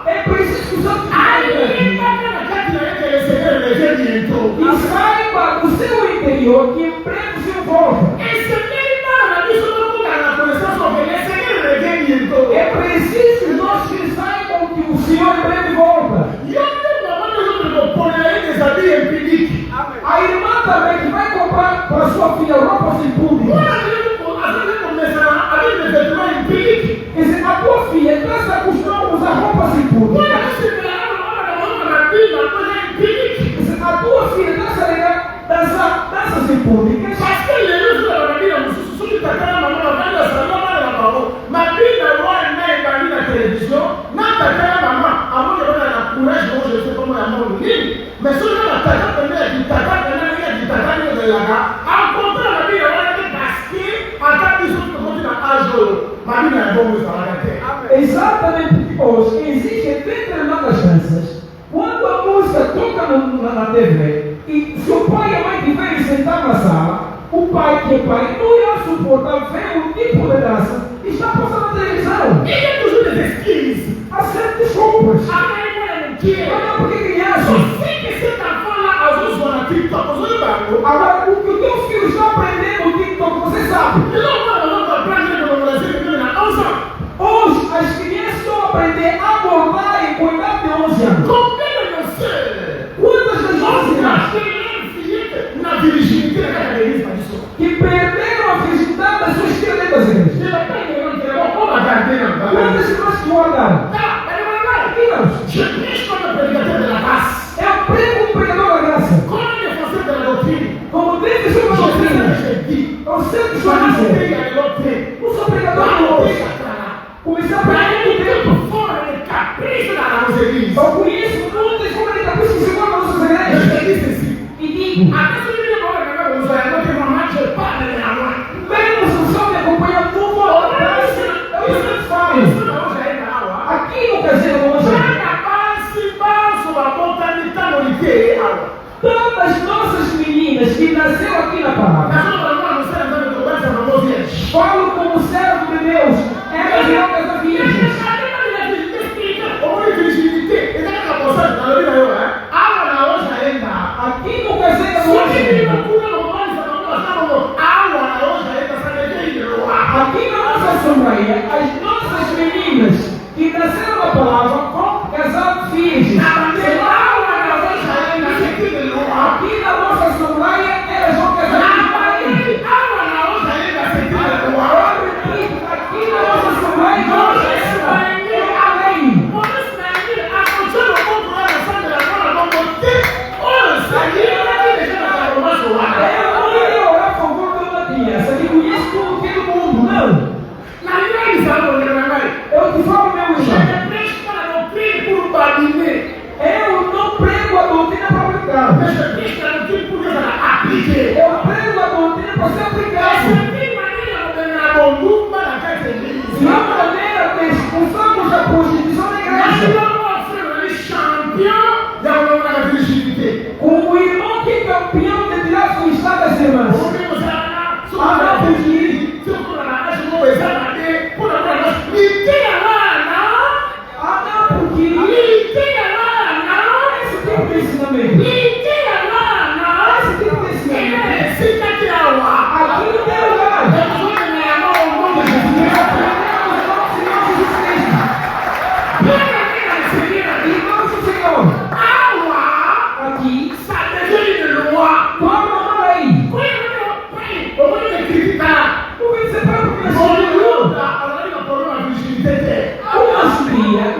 É preciso que você e saiba do seu interior que emprego se envolve. É preciso que nós saibam que o Exatamente porque hoje existe determinadas danças, quando a música toca na TV, e se o pai e a mãe tiverem sentado na sala, o pai que é pai não irá suportar ver o tipo de dança que está passando na televisão. Aceite desculpas. Olha porque criança. Agora, o que o teu filho está aprendendo no TikTok, você sabe. Hoje, as crianças estão aprendendo a abordar e cuidar de 11 anos. Quantas das nossas que perderam a virgindade das suas filhas das igrejas? Quantas que nós guardaram? Eu prego um pregador da graça. Como deve ser uma doutrina. Eu sempre estou dizendo. Não sou pregador de hoje. Comecei a pregar muito tempo. Eu conheço muitas formas de capricho que se guardam nas nossas igrejas. E digo, menos o sol me acompanha tudo a hora. Eu sempre falo. Aqui no caseiro hoje. Tantas nossas meninas que nasceram aqui na palavra. Falo como servo de Deus. Elas virão casar virgens. Aqui no caseiro hoje. Aqui na nossa assembleia, as nossas meninas que nasceram na palavra vão casar virgens. Aqui na nossa assembleia, elas vão casar virgens. Aqui na nossa assembleia, vão casar além. Eu não iria orar a favor de uma criança que conhece tudo que é do mundo, não. Eu te falo, meu irmão. Eu não prego a doutrina para aplicar. Eu prego a doutrina para ser aplicado. De uma maneira que expulsamos a prostituição da igreja. Com o irmão que é campeão de tirar sua estado das irmãs.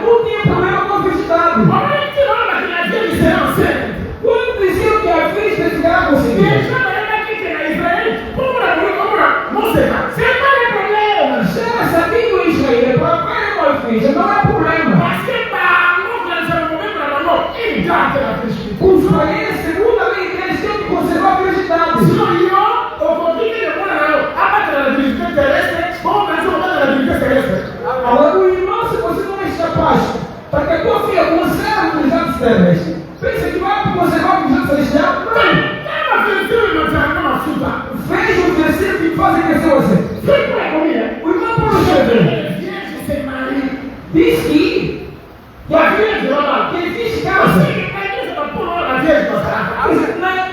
Não tinha problema com a virgindade. Quando diziam que a virgem ficará conseguida, se ela sabia o Israel para ver uma virgem, não é problema. Os israelenses, segundo a lei, eles têm que conservar a virgindade. Agora, o irmão, se você não é capaz, para que a tua filha conserve a virgindade terrestre, pensa que vai conservar a virgindade celestial? Não! Veja o versículo que fazem crescer você. O irmão Paulo escreveu. Diz que existe casa.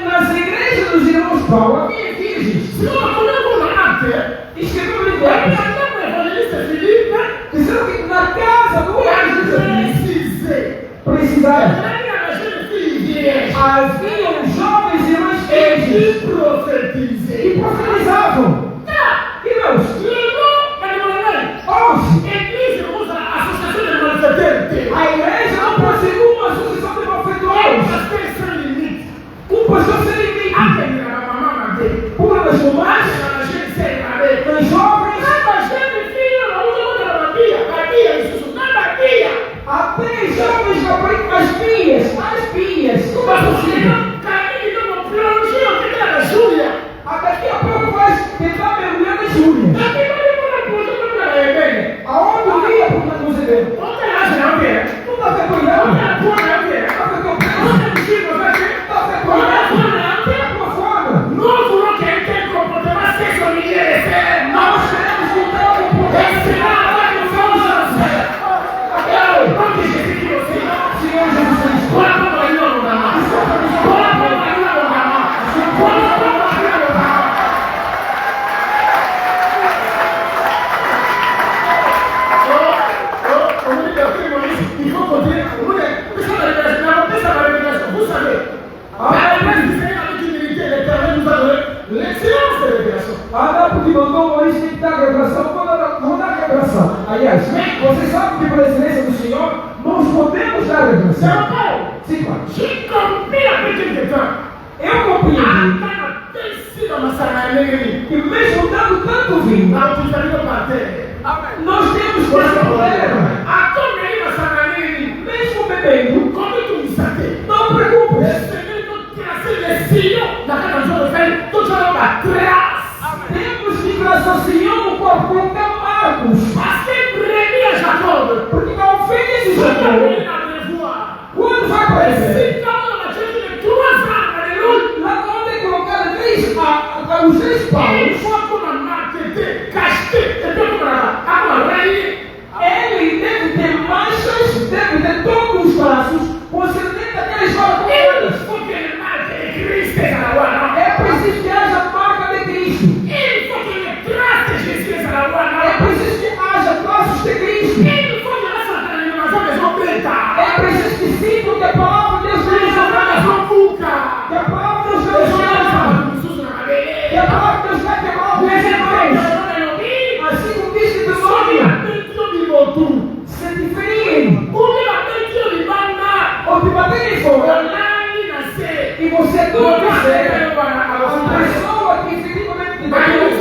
Nas igrejas dos irmãos Paulo havia virgens. Escreveu o livro. Dizendo que na casa do precisaram. Haviam jovens irmãs virgens que profetizavam. Irmãos, ouve. Aliás, você sabe que pela excelência do Senhor, nós podemos dar redenção. Sim, claro. Eu compreendi que mesmo dando tanto vinho, nós temos esse problema. Mesmo bebendo, não preocupe. Temos que raciocinar no corpo com Marcos. Porque a ovelha de Jacó, quando vai aparecer, lá onde é colocado os 3 paus, ele deve ter manchas, deve ter todos os braços, com 70 aqueles corpos. É preciso que haja marca de Cristo. É preciso que haja traços de Cristo. É preciso que sintam que a palavra de Deus tem que a palavra de Deus vai que a palavra de Deus vai quebrar os irmãos. Assim como disse do nome, se diferirem, ou te baterem fora, e você tudo quiser, a pessoa que efetivamente te dá Deus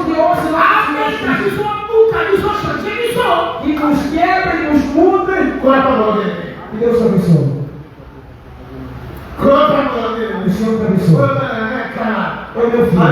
de osso e nos quebra e nos muda, e Deus abençoe. O Senhor te abençoe. Oi, meu filho.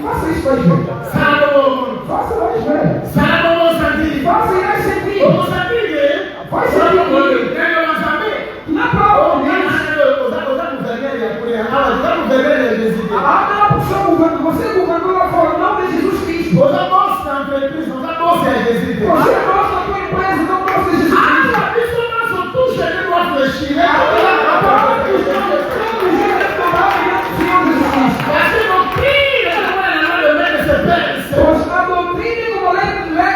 Faça isso pra gente. Faça mais, velho. Faça e vai sentir. Vai sentir. Na prova, você governou lá fora, não de Jesus Cristo. Você gosta da tua empresa, não gosta de Jesus Cristo. Pois a doutrina como leva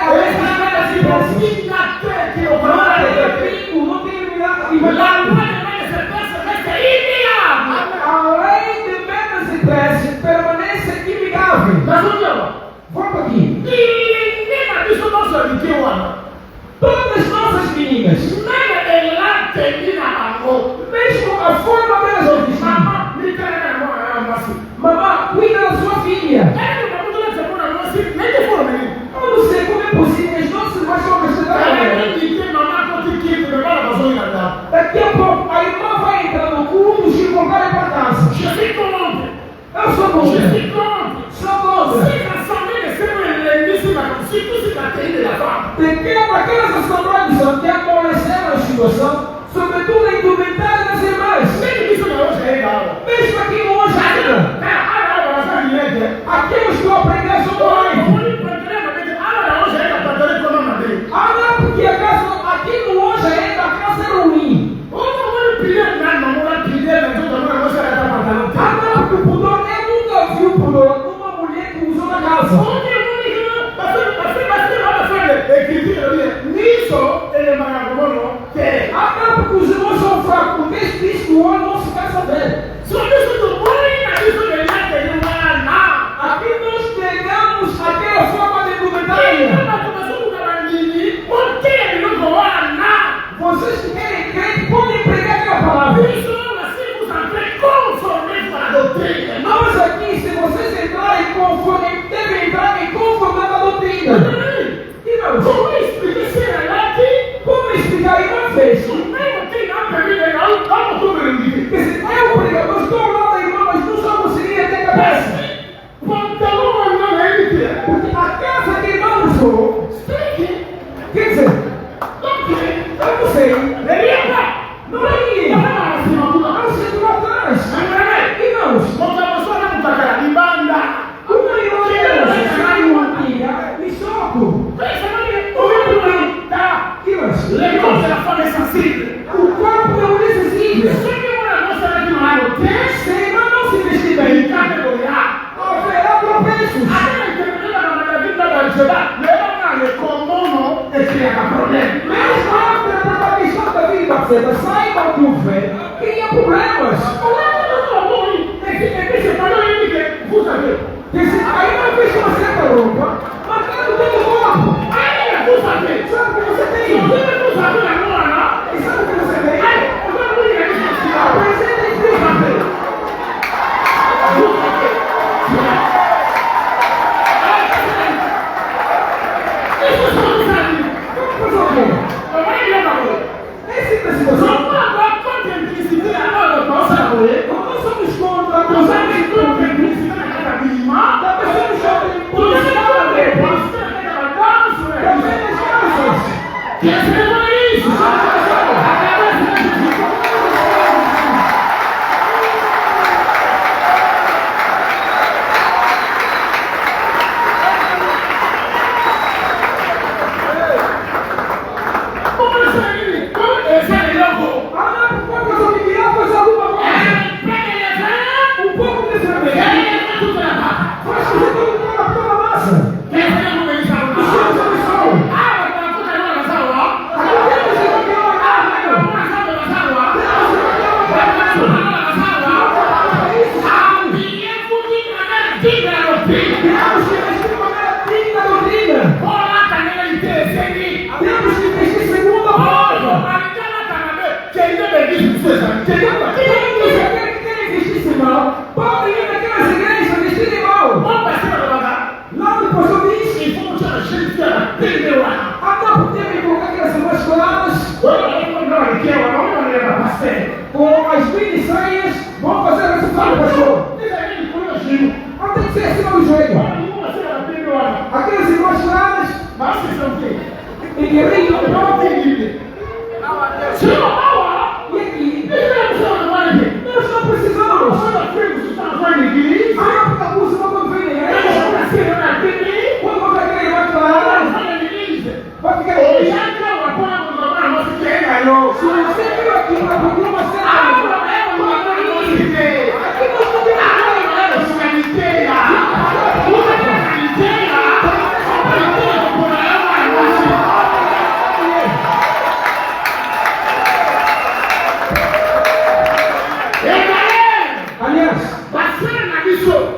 irmãs,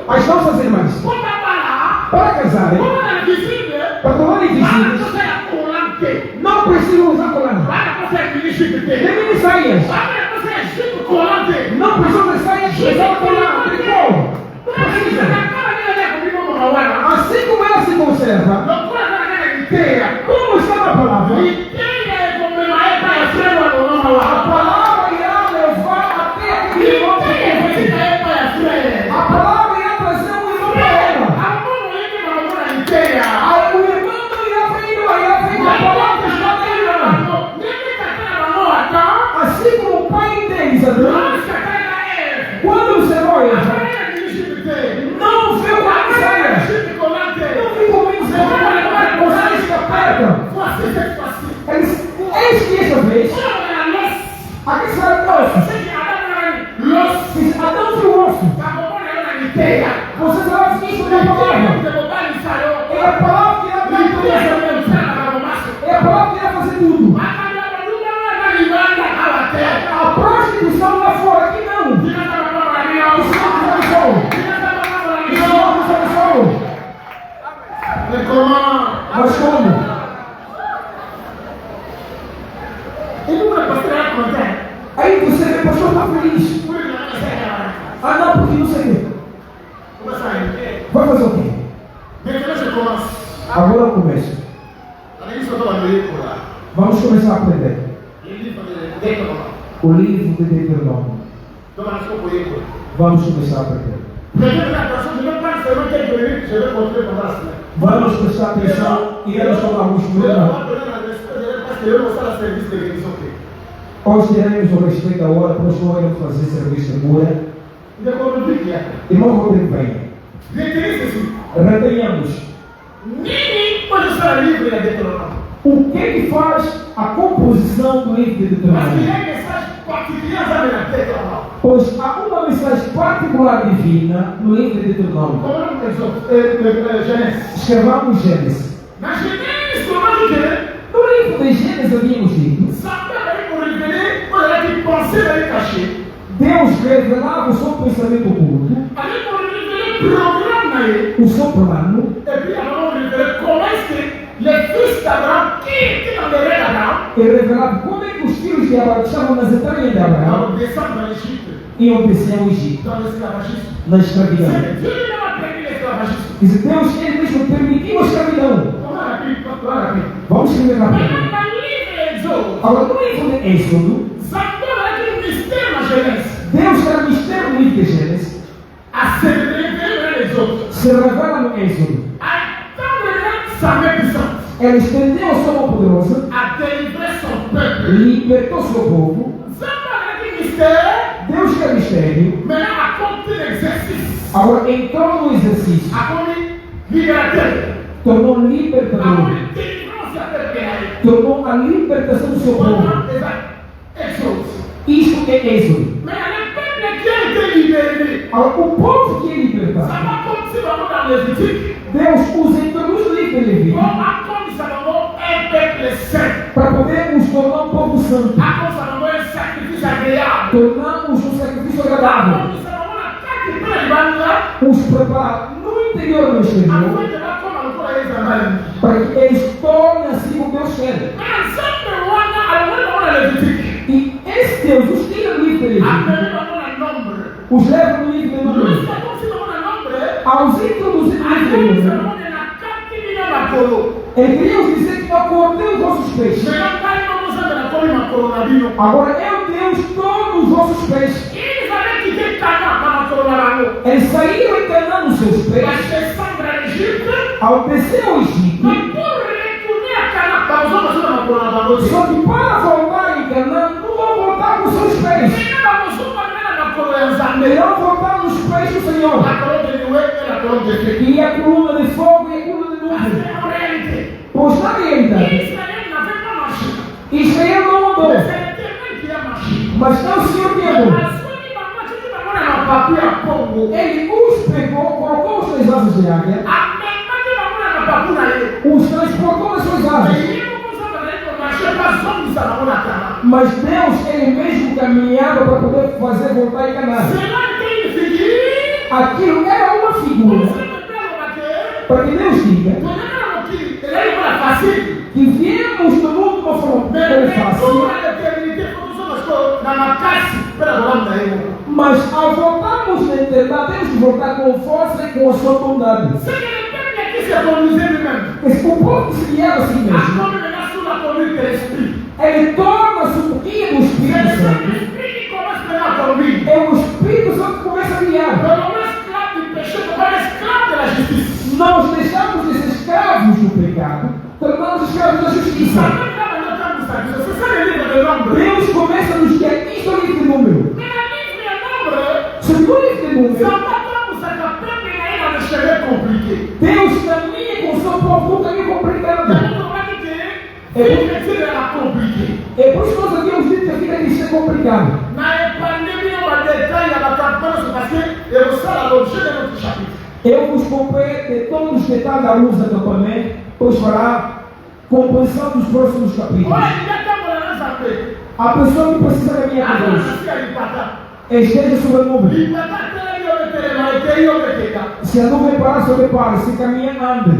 as nossas irmãs, para casarem, para tomarem visitas, não precisam usar colã. Nem saias. Não precisam de saias, usar colã, tricô. Assim como ela se conserva, como está na palavra, a palavra irá levar até aquele irmão que converte. A palavra irá trazer um irmão para ela. O irmão não irá vir a palavra está na irmã. Assim como o pai deles, Adão, quando observou ele, não viu como saia, não viu como eles apertam. Eis que essa vez, aqui sai o osso. Adão viu o osso. Você será visto na palavra. É a palavra que irá dar tudo. É a palavra que irá fazer tudo. A prostituição lá fora, aqui não. Isso não é tradição. Isso não é tradição. Mas como? Aí você vê, pastor, está feliz. Ah, não, porque não sei. Vai fazer o quê? Agora eu começo. Vamos começar a aprender. O livro de Deuteronômio. Vamos começar a aprender. Vamos prestar atenção e elas vão alguns problemas. Hoje teremos o respeito da hora, pois não iremos fazer serviço de cura. Irmão Rodrigo, vem. Retenhamos. O que faz a composição do livro de Deuteronômio? Pois há uma mensagem particular divina no livro de Deuteronômio. Escrevamos Gênesis. No livro de Gênesis havíamos dito, Deus revelava o seu pensamento oculto, o seu plano, e revelava como é que os filhos de Abraão estavam nas entranhas de Abraão iam descer ao Egito, na escravidão. E Deus ele mesmo permitiu a escravidão. Vamos escrever rapidamente. Agora, no livro de Êxodo, Deus era mistério no livro de Gênesis. Se revela no Êxodo. Ela estendeu a sua mão poderosa, libertou seu povo. Deus quer mistério. Agora entrou no exercício. Tornou libertador. Tornou a libertação do seu povo. Isto é Êxodo. Agora, o povo que é libertado, Deus os introduz no livro de Levítico para poder nos tornar um povo santo. Tornamos um sacrifício agradável. Os preparar no interior do exterior para que eles tornem assim como Deus quer. E esse Deus os tira do livro de Levítico, os leva no livro de Números. Aos introduzir no livro de Números, ele queria os dizer que eu acordei os vossos peixes. Agora eu Deus todos os vossos peixes. Eles saíram em Canaã nos seus peixes. Ao descer ao Egito, só que para voltar em Canaã, não vão voltar com seus peixes. Melhor voltar nos peixes do Senhor. E a coluna de fogo e a coluna de nuvem. Pois na realidade, Israel não andou, mas não se orientou. Ele os pegou, colocou as suas asas de águia, os transportou nas suas asas. Mas Deus, ele mesmo caminhava para poder fazer voltar em Canaã. Aquilo era uma figura para que Deus diga que viemos do mundo de uma forma tão fácil, mas ao voltarmos na eternidade, temos que voltar com força e com a sua bondade. O povo se guiava assim mesmo. Ele torna-se um guia do Espírito Santo. É o Espírito Santo que começa a guiar. Nós deixamos de ser escravos do pecado, tornamos escravos da justiça. Deus começa a nos guiar. Isto é o livro de número. Se no livro de número, Deus caminha com o seu povo num caminho complicado. É por isso que nós havíamos dito que a vida cristã é complicada. Eu vos comprei de todos os detalhes da luz do acampamento, pois fará compreensão dos próximos capítulos. A pessoa que precisa da minha cabeça esteja sobre a nuvem. Se a nuvem parar, sobrepara. Se caminha, ande.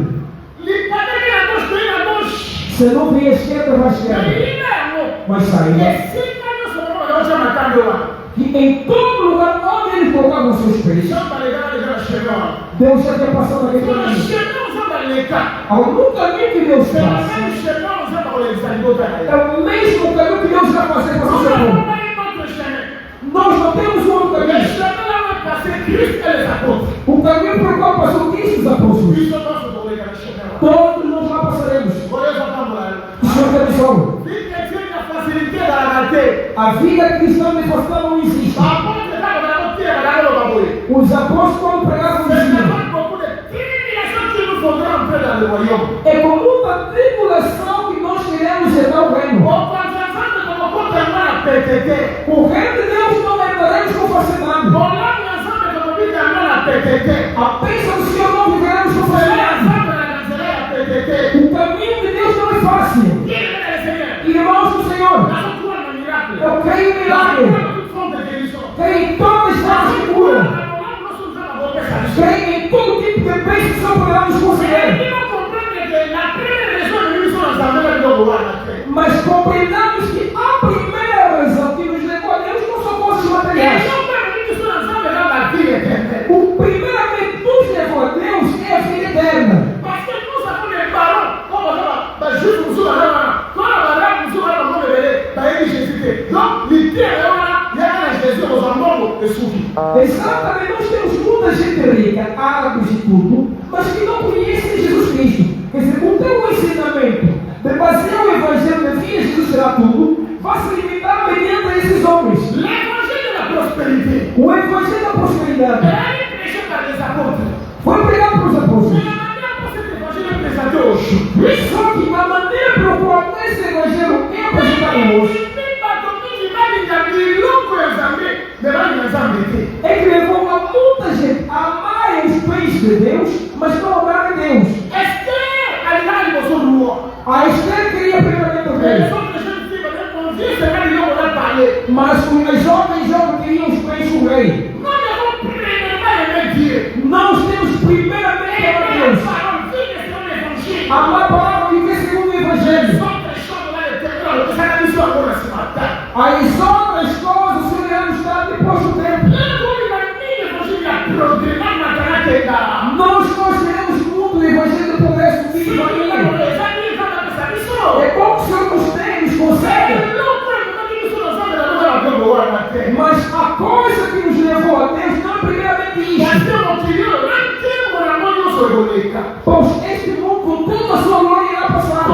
Se a nuvem é esquerda, vai esquerda. Mas sairá. Que em todo lugar onde ele colocava os seus pés, Deus já tinha passado naquele caminho. Algum caminho que Deus faz é o mesmo caminho que Deus vai fazer para o seu povo. Nós não temos outro caminho. O caminho por qual passou Cristo os apóstolos. Todos nós lá passaremos. O Senhor te abençoe. A vida cristã de pastor não existe. Os apóstolos quando pregavam diziam: é com muita tribulação que nós queremos herdar o reino. O reino de Deus não herdaremos com facilidade. A bênção do Senhor não viveremos com facilidade. O caminho de Deus não é fácil. Irmãos do Senhor, eu creio em milagre. Creio em toda história de cura. Creio em todo tipo de bênção que só poderemos conseguir. Mas compreendamos que a primeira razão que nos levou a Deus não são coisas materiais. O primeiramente nos levou a Deus é a vida eterna. Exatamente, nós temos muita gente rica, árabes e tudo, mas que não conhecem Jesus Cristo. Quer dizer, o teu ensinamento de basear o Evangelho de vida, Jesus será tudo, vai se limitar mediante esses homens. O Evangelho da prosperidade foi pregado para os apóstolos. Só que a maneira pela qual esse Evangelho é apresentado hoje é que levou a muita gente a amar os bens de Deus, mas não amar a Deus. A Esther queria primeiramente o rei, mas os jovens queriam os bens do rei. Nós temos primeiramente a Deus. Amar a palavra e viver segundo o Evangelho. As outras coisas o Senhor irá nos dar depois do tempo. Nós teremos muito o Evangelho do progresso vivo aqui. É como que o Senhor nos tem, nos concede. Mas a coisa que nos levou a Deus não é primeiramente isso. Pois este mundo com toda a sua glória irá passar.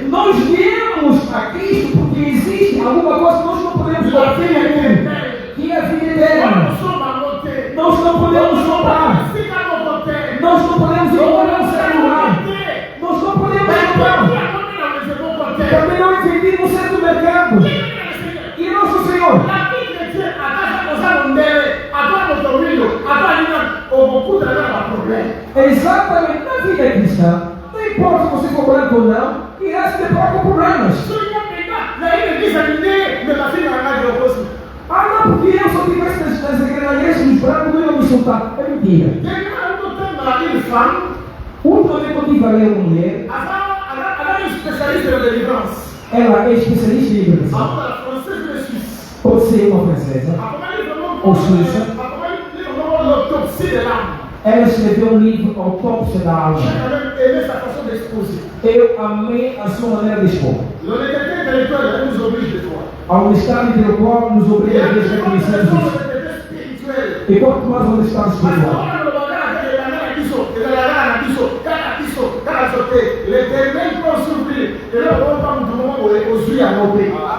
Nós viemos a Cristo porque existe alguma coisa que nós não podemos fazer, que é a vida eterna. Nós não podemos comprar. Nós não podemos encontrar um celular. Nós não podemos comprar. Também não é vendido no centro do mercado. E nosso Senhor, exatamente na vida cristã, não importa se você for branco ou não, irá se deparar com problemas. Ah, não, eu só tivesse na igreja dos brancos, não ia me soltar. É mentira. Ultimamente eu tive a ler uma mulher. Ela é especialista em libertação. Pode ser uma francesa ou suíça. Ela escreveu um livro, Autópsia da Alma. Eu amei a sua maneira de expor. A honestidade intelectual nos obriga a reconhecer isso. E quanto mais honestidade espiritual.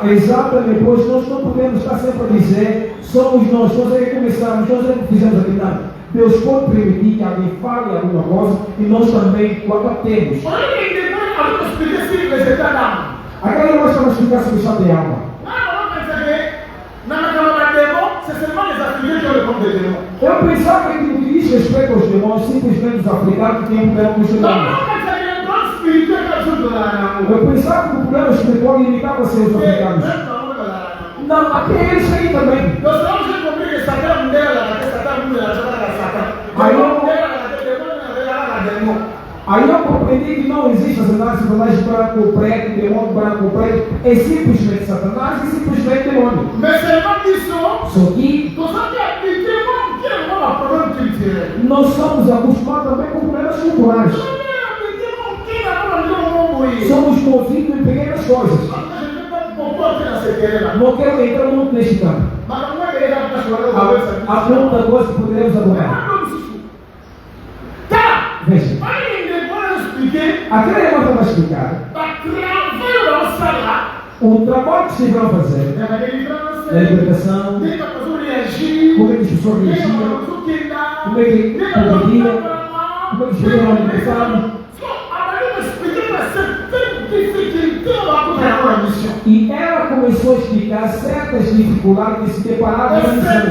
Exatamente, pois nós não podemos estar sempre a dizer, somos nós é que começamos, nós é que fizemos aquilo. Não. Deus pode permitir que alguém fale alguma coisa e nós também o adaptemos. Agora eu gosto de explicar sobre o estado de alma. Eu pensava que no que diz respeito aos demônios, simplesmente os africanos tinham um problema com os demônios. Eu pensava que o problema espiritual limitava-se aos africanos. Não, até eles aí também. Aí eu compreendi que não existe Satanás branco ou preto, demônio branco ou preto. É simplesmente Satanás e simplesmente demônio. Só que nós somos acostumados também com problemas culturais. Somos movidos em pequenas coisas. Não quero entrar muito neste campo. Há muita coisa que poderemos abordar. Veja. Aquela irmã estava explicando o trabalho que estiveram a fazer na libertação, como é que as pessoas reagiam, como é que progrediam, como é que estiveram a libertar. E ela começou a explicar certas dificuldades que se deparavam na missão.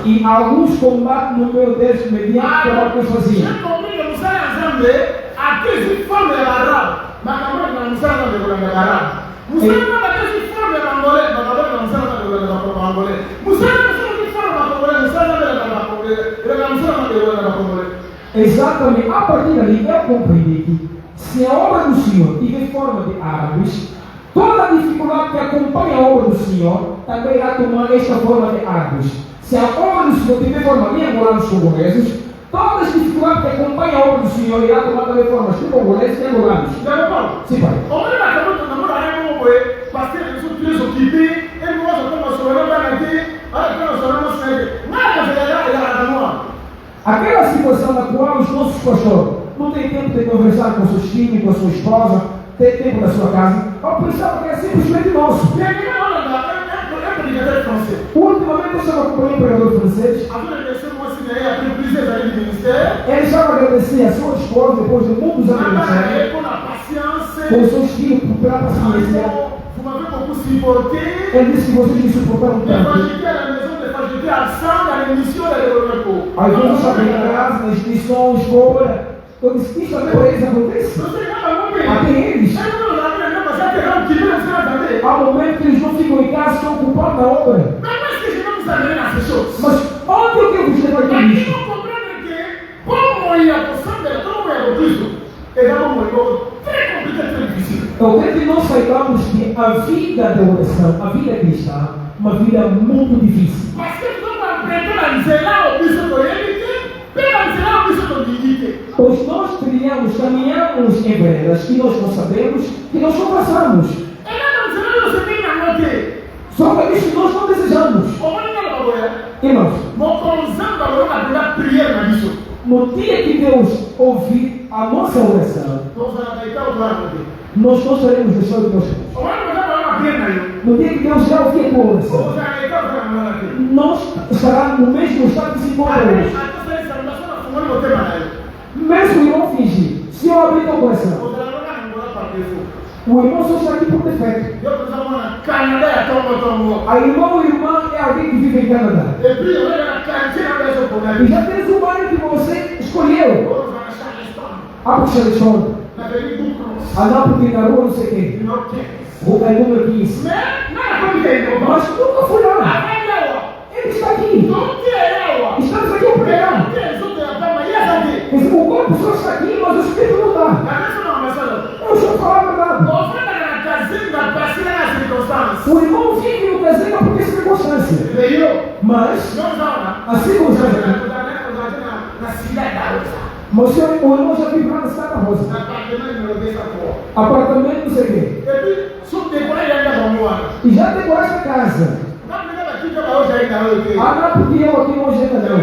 E alguns combates no meu Deus mediante o que eu fazia. Exatamente, a partir dali eu compreendi que se a obra do Senhor tiver forma de árvores, toda a dificuldade que acompanha a obra do Senhor também irá tomar esta forma de árvores. Se a obra do Senhor tiver forma de angolanos congoleses, todas as dificuldades que acompanham a obra do Senhor irá tomar também formas de congoleses e angolanos. Sim, pai. Aquela situação na qual os nossos pastores não têm tempo de conversar com seus filhos, com a sua esposa, tem tempo na sua casa, eu pensava que é simplesmente nosso. Ultimamente eu estava acompanhando um pregador francês. Ele estava a agradecer a sua esposa depois de muitos anos de ministério, com os seus filhos pela paciência. Ele disse que vocês me suportaram tanto. Aí vamos saber em casa, nas instituições, fora. Eu disse, isso até para eles acontece. Até eles. Há momentos que eles não ficam em casa, estão ocupados na obra. Mas onde é que você vai ter isso? Eu creio que nós saibamos que a vida de oração, a vida cristã, uma vida muito difícil. Pois nós criamos, caminhamos em veredas que nós não sabemos, que nós não passamos. Só que isso nós não desejamos. Irmãos, no dia que Deus ouvir a nossa oração, nós não estaremos deixando de Deus. No dia que Deus já ouvir a tua oração, nós estaremos no mesmo estado que se encontra hoje. Mesmo o irmão fingir, se eu abrir teu coração, o irmão só está aqui por defeito. A irmã ou irmã é alguém que vive em Canadá. E já tens um bairro que você escolheu. A Charleston. A não porque na rua não sei o quê. O número 15. O irmão vive no desenho porque circunstância. Mas a circunstância. Mas o irmão já vive lá na Santa Rosa. Apartamento não sei o quê. E já decorou essa casa. Ah, não, porque eu aqui hoje ainda não.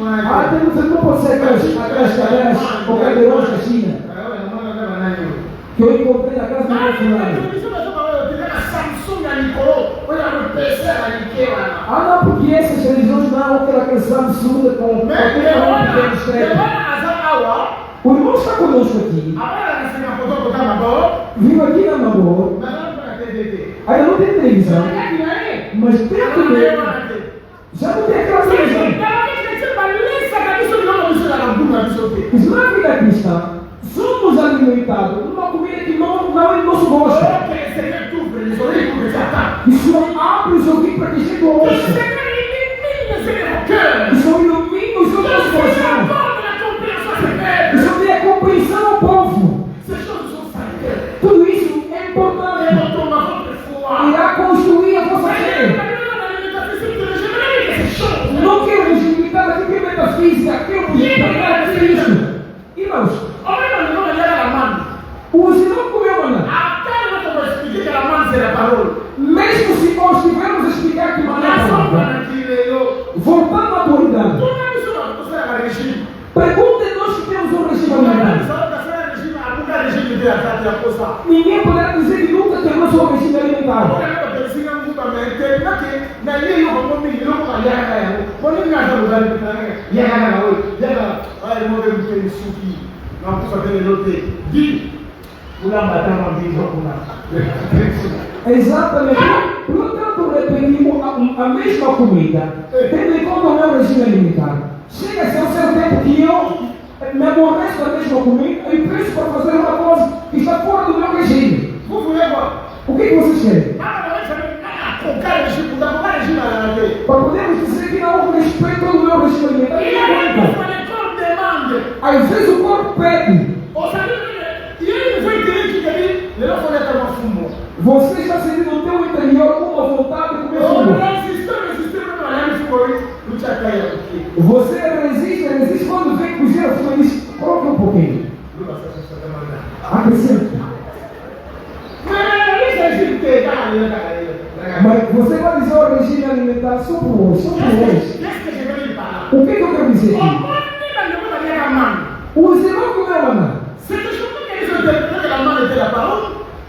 Ah, temos não pode ser aquelas cadeiras ou cadeirões da China. Que eu encontrei na casa do meu funcionário. Ah, não, porque essas religiões não, aquela Samsung com pequeno estreito. O irmão está conosco aqui. Vivo aqui na Namor. Ainda não tem televisão. Mas dentro dele já não tem aquela televisão. Isso não é vida cristã. Somos alimentados numa comida que não é nosso gosto. Isso abre os ouvidos para que a gente ouça. Isso ilumina os nossos corações. Isso tem a compreensão ao povo. Tudo isso é importante. Irá construir a vossa fé. Não quero nos limitar aqui que é metafísica, quero nos limitar aqui isso. Irmãos, o Senhor comeu maná. Mesmo se nós tivermos a explicar que maná é voltando à atualidade, perguntem-nos se temos um regime alimentar. Ninguém poderá dizer que nunca temos um regime alimentar. Exatamente. Portanto, repetimos a mesma comida, tendo em conta o meu regime alimentar. Chega-se a um certo tempo que eu me aborreço da mesma comida e penso para fazer uma coisa que está fora do meu regime. O que vocês querem? Para podermos dizer que não houve respeito ao meu regime alimentar. Às vezes o corpo pede. Você está sentindo no teu interior uma vontade de comer fumo. Você resiste quando vem cozinhar a fumo e diz, coloca um pouquinho. Acrescenta. Mas você vai dizer o regime alimentar só por hoje, O que eu quero dizer aqui? O Senhor comeu maná.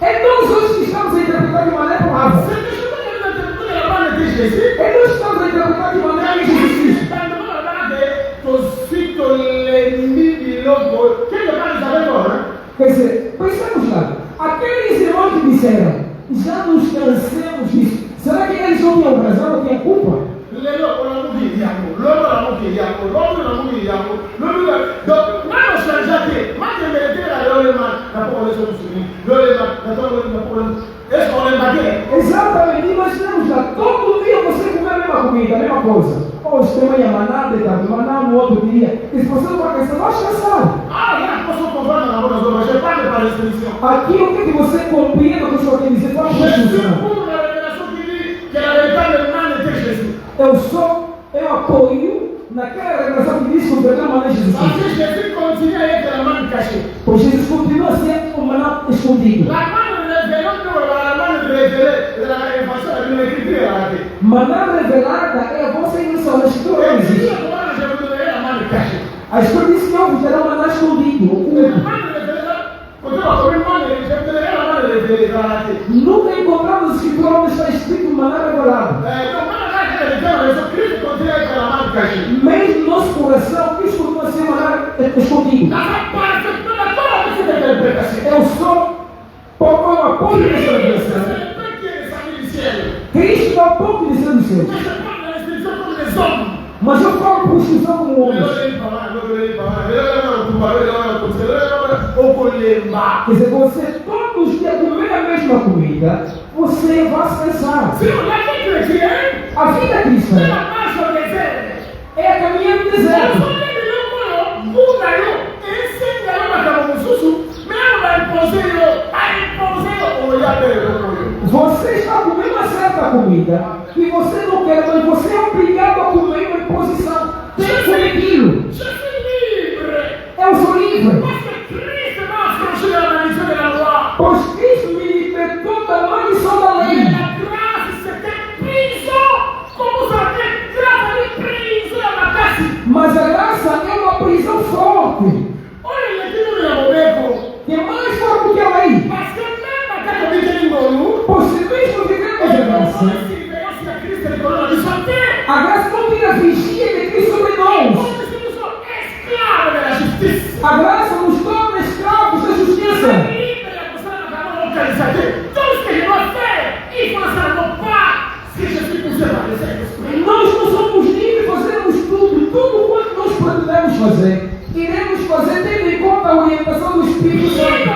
Então nós estamos a interpretar de maneira errada. E nós estamos a interpretar de maneira injusta. Quer dizer, pensamos lá, aqueles irmãos que disseram, já nos cansamos disso. Será que eles não tinham razão, não tinham culpa? Exatamente, imaginamos lá, todo dia você comer a mesma comida, a mesma coisa. Hoje tem manhã maná, deitado maná no outro dia. E se você não vai pensar, vai descansar. Aqui o que você compreende o que o Senhor quer dizer? Qual é a conclusão? Eu apoio naquela revelação que diz que o verdadeiro maná é Jesus Cristo. Pois Jesus continua a ser um maná escondido. Maná revelada é a vossa invenção. A Escritura não existe. A Escritura diz que não terá maná escondido, oculto. Nunca encontramos a Escritura onde está escrito maná revelado. Mesmo no nosso coração, Cristo continua a ser maná escondido. Eu sou pouco apoio nessa revelação. Cristo é um pouco de ser do céu. Mas eu falo por instrução como homem. Quer dizer, você todos os dias comer a mesma comida, você vai se cansar. A vida cristã é a caminhada do deserto. Você está comida que você não quer, mas você é obrigado a comer uma imposição. Tem que comer aquilo. Je suis libre. Eu sou livre. Parce que Christ m'a affranchi de la malédiction de la loi. Pois Cristo me libertou da maldição da Et lei. la grâce, c'était prison. Como vous savez, grâce à prison à ma casse. Mas a graça é uma prisão forte, Olha, ele aqui no meu momento. que é mais forte que a lei. Parce que même à ta comida de Molu, Pois se mesmo vivemos a graça, a graça não tem a vigia de Cristo sobre nós. A graça nos torna escravos da justiça. Nós não somos livres, fazemos tudo quanto nós podemos fazer. Iremos fazer tendo em conta a orientação do Espírito Santo.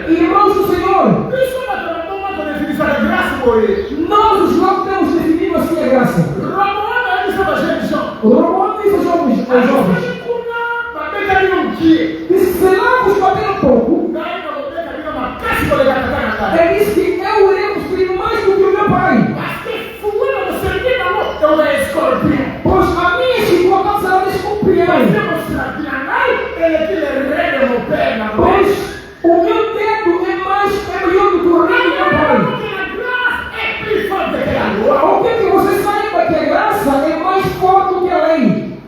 Irmãos do Senhor, nós os jovens temos definido assim a graça. O Romano diz aos jovens, disse, se lá vos bater um pouco, ele disse que eu irei construir mais do que o meu pai. Pois a minha chicotada será de escorpião. Pois o meu dedo é melhor do que o rei do meu pai. O que é que você saiba que a graça é mais forte do que a lei?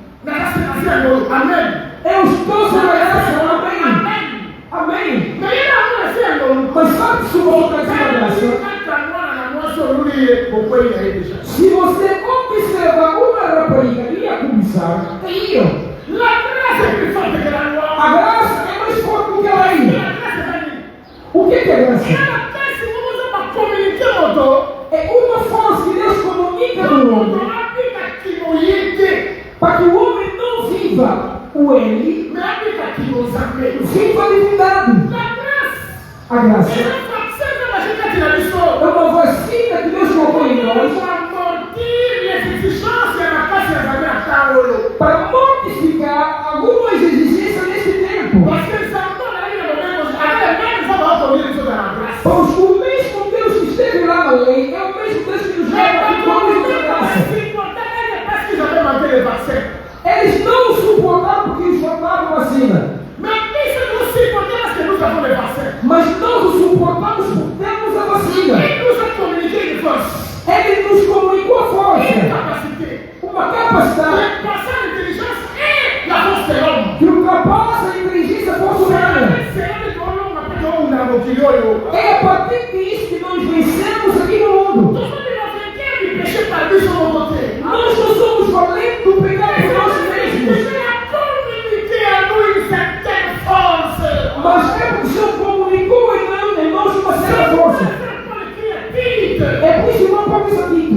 Amém. Eu estou sobre a graça, amém. Amém. Mas sabe se o outro é a graça? Se você observar uma rapariga e a cobiçar, a graça é mais forte do que a lei. O que é graça? É uma força que Deus comunica no homem para que o homem não viva o ele, viva a divindade. A graça é uma vacina que Deus colocou em nós para mortificar algumas exigências nesse tempo. Pois o mesmo Deus que esteve lá na lei é o mesmo Deus que nos leva aqui com a mesma graça. Eles não suportaram porque eles faltavam vacina. Mas nós o suportamos porque temos a vacina. Ele nos comunicou a força, uma capacidade que ultrapassa a inteligência força humana. É a partir disso que nós vencemos aqui no mundo. Nós não somos valentes do pecado por nós mesmos. Mas é porque o Senhor comunicou em nós uma certa força. É por isso que não pode ser dito.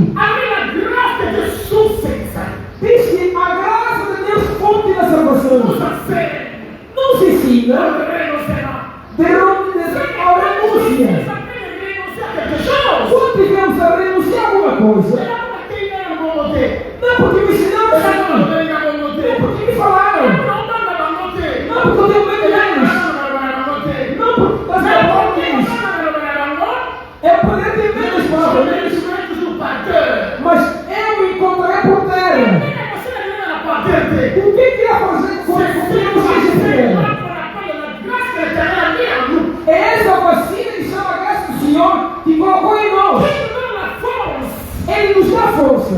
Diz que a graça de Deus fonte da salvação não se ensina de renúncia. Quando tivemos a renunciar a alguma coisa, não porque me ensinaram a falar, não porque me falaram, não porque eu tenho medo deles, não porque das palavras, é poder ter medo das palavras, mas eu encontrei por terra. O que queria fazer com vocês fizeram? É essa vacina que chama a graça do Senhor que colocou em nós. Ele nos dá força.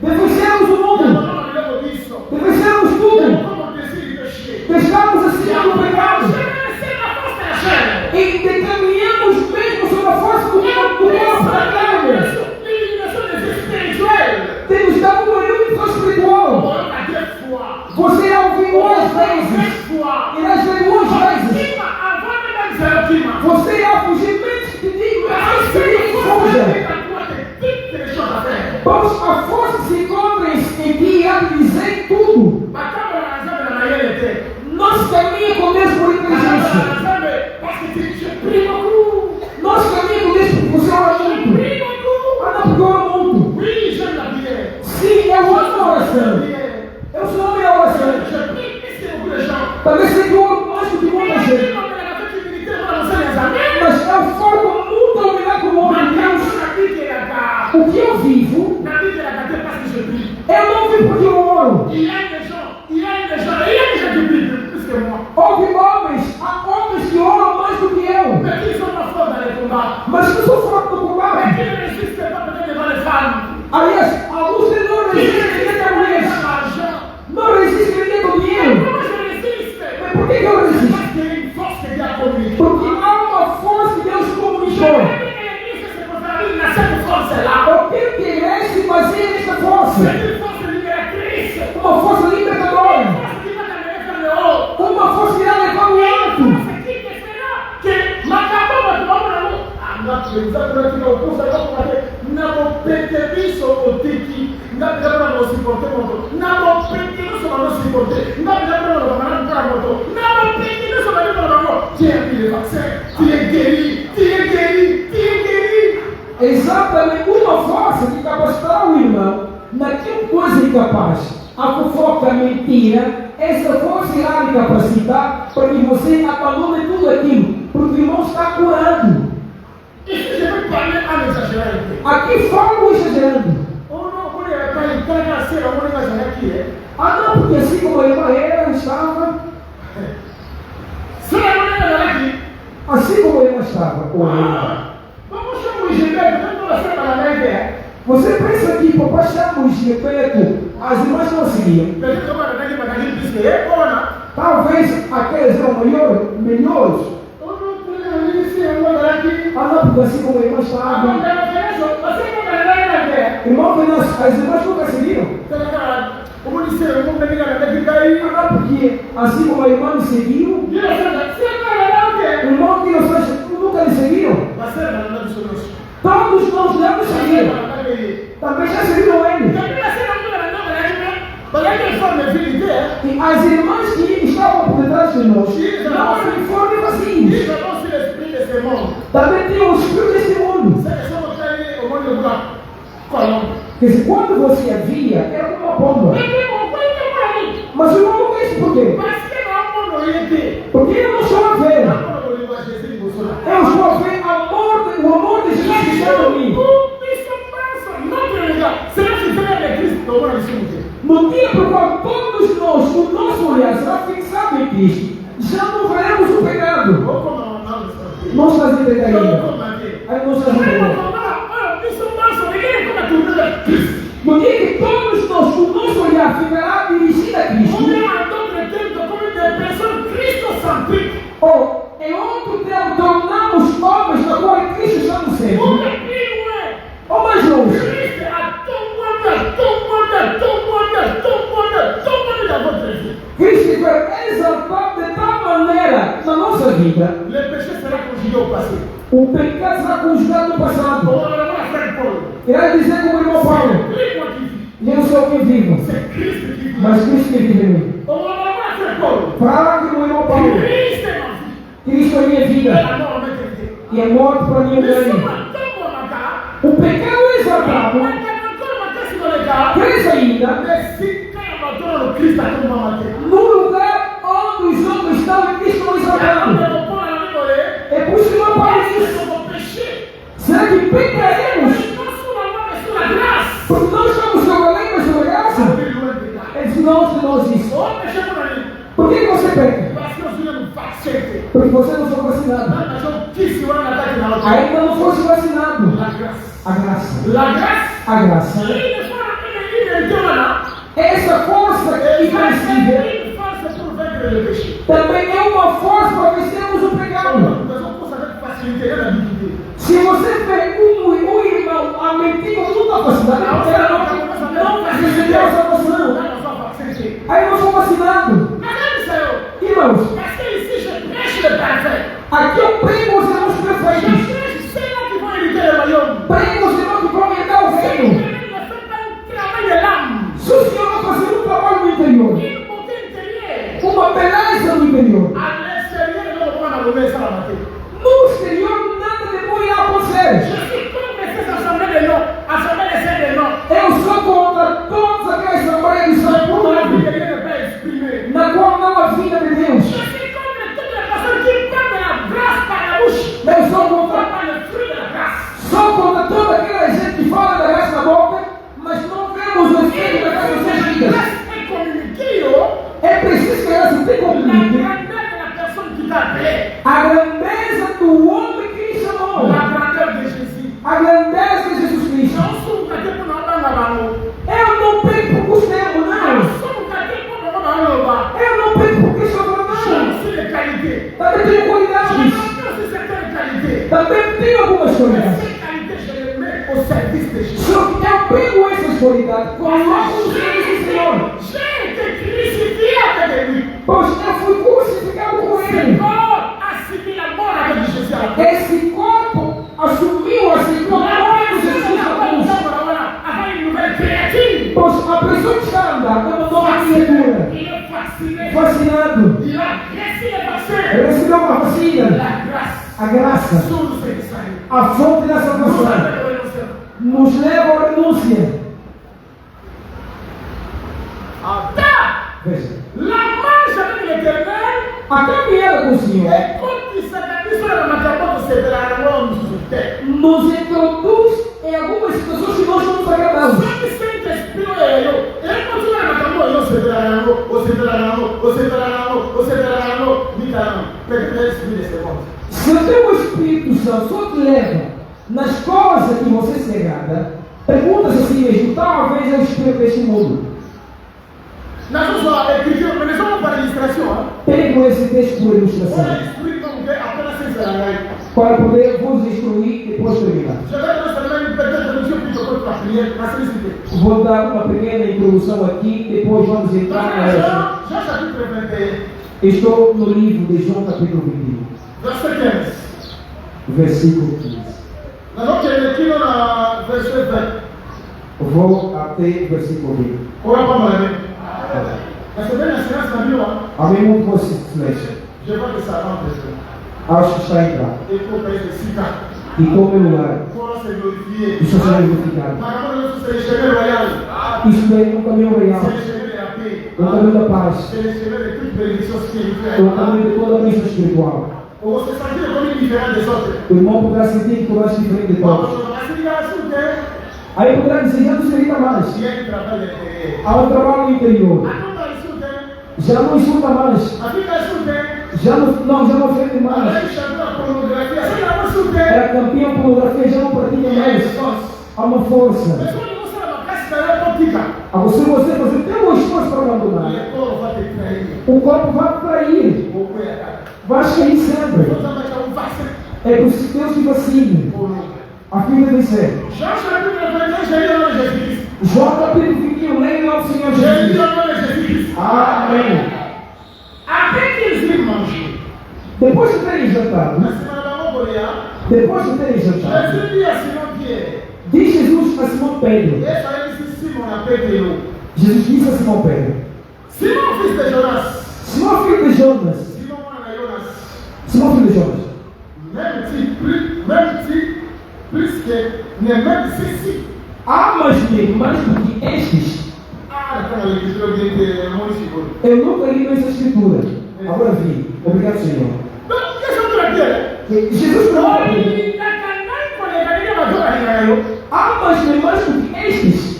Denunciamos o mundo. Denunciamos tudo. Deixamos acima do pecado. E determinamos mesmo sobre a força do corpo da carne. Ele nos dá uma união espiritual. Você irá ouvir duas vezes. Irá ver duas vezes. Você irá fugir menos que digo. Pois a força se encontra em que irá dizer tudo. Nós caminhamos com Deus por inteligência. Nós caminhamos com Deus porque você ora muito. Ah, não, porque eu oro muito. Sim, eu amo a oração. Eu sou homem da oração. Talvez seja o oro mais do que muita gente. Mas eu formo muito a humilhar com o homem de Deus. pessoas falam do combate. Mais qui ne résiste pas peut-être devant les femmes. Aliás, alguns deles não Qui ne resistem résiste nem pas com mulheres. devant l'argent. Não resistem nem com dinheiro. Comment je résiste? Mas por que eu resisto? Parce qu'il y a une force que Dieu a communiquée. Porque há uma força que Deus comunicou. Cette force-là, Eu quero que ele se baseie nesta força. c'est une force libératrice. Uma força libertadora. Une force qui va t'amener vers le haut. Uma força que irá levar o alto. Une force qui te fera que Macababa, tu vas voir là-haut. Ah, non, tu es exactement qui va au cours, ça va pour aller. N'a mon pétévis au tiki. N'a pas mon supporter mon dos. N'a mon pétévis au mon supporter. N'a pas mon malade pour la moto. N'a mon pétévis au malade pour la moto. Tu es pris le vaccin. Tu es guéri. Tu es guéri. Tu es guéri. Exatamente uma força que capacitará o irmão naquilo coisa incapaz. A fofoca, a mentira, essa força irá lhe capacitar para que você abandone tudo aquilo, porque o irmão está curando. Ici, je veux parler en exagérant. Aqui falo exagerando. Oh non, on est pas une traversée, on est exagéré qui est. Ah não, porque assim como a irmã era, estava, C'est la monnaie de la vie. assim como a irmã estava. Vamos chamar o Gilberto, tanto você para a ideia. Você pensa que papai chama o Gilberto, as irmãs não seguiam. Peut-être que para a gente diz que é ona. Talvez aqueles eram melhores. Oh non, pour les ici, on va aqui. Ah não, porque assim como a irmã Ah, estava. não, você não vai lá na ideia. Irmão, as irmãs nunca seguiram. Como disse, eu vou pegar a técnica aí. Ah não, porque assim como a irmã me seguiu, E você vai lá o quê? o irmão que nós nunca lhe seguiram. Você vai lá no seu nosso. Todos nós já me seguiram. Também já seguiram ele. E as irmãs que estavam por detrás de nós não se foram vazios. Também tinham o espírito deste mundo. Quer dizer, quando você a via, era como uma bomba. Mas o irmão não fez por quê? Porque eu não estou a ver. Eu estou a ver o amor de Jesus que está em mim. No dia para o qual todos nós, o nosso olhar será fixado em Cristo, já não veremos o pecado. Não estás a entender ainda. Aí não estás a entender. No dia que todos nós, o nosso olhar ficará dirigido a Cristo. Ou em outro termo, tornamos homens na qual Cristo está no centro. Ou mais longe. Cristo foi exaltado de tal maneira na nossa vida. O pecado será conjugado no passado. Irá dizer como o irmão Paulo: eu sou quem vivo, mas Cristo que vive em mim. Fala que o irmão Paulo: Cristo é minha vida e a morte para mim é ganho. O pecado é exaltado. Cresce ainda no lugar onde os homens estão em Cristo não exaltado. É por isso que não parece. Será que pecaremos? Porque nós estamos trabalhando sobre a graça? Ele disse: não, se nós isso. Por que você peca? Porque você não foi vacinado. Ainda não fosse vacinado. A graça. A graça. Essa força invencível também é uma força para vencermos o pecado. Se você vê um irmão a mentir com muita facilidade, não recebeu a salvação. Aí não foi vacinado. Irmãos, aqui eu prego os irmãos perfeitos. Prego os irmãos que vão herdar o reino. Se o Senhor não fazer um trabalho no interior, uma beleza no interior, no exterior nada de bom irá acontecer. Eu sou contra todas aquelas assembleias de São Paulo, na qual não há vida de Deus. Eu sou contra toda aquela gente que fala da graça na boca, mas não vemos o efeito da graça nas suas vidas. É preciso que ela se tenha comunique a grandeza do homem que lhe chamou. au service de Jésus. Só que eu pego essa autoridade, coloco no serviço do Senhor. J'ai été crucifié avec lui. Pois eu fui crucificado com Ce Ele. corps a subi la mort avec Jésus à la croix. Esse corpo assumiu a morte de Jesus na cruz. Avec une nouvelle créature. Pois a pessoa que está andando é uma nova criatura. Il est fasciné. Fascinado. Il a reçu le vaccin. Recebeu uma vacina. La grâce. A graça. Source de salut. A fonte da salvação. Nos leva à renúncia. Veja. La marche avec l'éternel. A caminhada com o Senhor Et quand il s'attaque sur le matériau de cette arôme sur terre. nos introduz em algumas situações que nós não nos agradamos. Sabe sempre espírito é eu. Ele continua na cama, eu sei pela arama, você pela arama, você pela arama, você pela arama. Me dá, pega para esse vídeo esse ponto. Se o teu Espírito Santo só te leva nas coisas que você se agrada, pergunta-se a si mesmo, talvez eu esteja deste mundo. Nós vamos lá, escrever, mas vamos para a ilustração. Pego esse texto por ilustração, Olha, explica como que apenas sem ser para poder vos instruir e depois terminar. já vai nós também perguntar no seu pedido para a primeira, mas sem se Vou dar uma pequena introdução aqui, depois vamos entrar na essa. já sabia preventar. Estou no livro de João capítulo 21, Verset 15. versículo 15. Nós vamos ter aqui na verset 20. Vou até o versículo 20. Olha para nós, né? Mas também na ciência, na Bíblia, Amém, muito você flecha. je vois que ça rentre dessus. Acho que está a entrar. Et pour payer les 6 cas. E com meu lugar, Pour se glorifier. isso será glorificado. Par rapport à ce chemin royal. Isso daí é um caminho real, C'est le chemin de la paix. é um caminho da paz, C'est le chemin de toute bénédiction é um spirituelle. caminho de toda a bênção espiritual. On va se sentir comme une différente des autres. O irmão poderá sentir que tu és diferente de Bon, todos. la civilisation, Aí poderá dizer, já não se irrita mais. il y a un travail intérieur. Há um trabalho interior. Já não insulta mais. Já não ofende mais. Era campeão de pornografia, já não pratica mais. Há uma força. A você fazer teu esforço para abandonar. O corpo vai te trair. Vai cair sempre. É por isso que Deus te vacine. A fim de vencer. João capítulo 21, leia ao Senhor Jesus. Amém. Depois de terem jantado, depois de terem jantado, diz Jesus a Simão Pedro. Jesus disse a Simão Pedro: Simão filho de Jonas. Simão filho de Jonas. Amas-me mais do que estes. Eu nunca li nessa escritura. Agora vi. Obrigado, Senhor. Jesus perguntou: amas-me mais do que estes?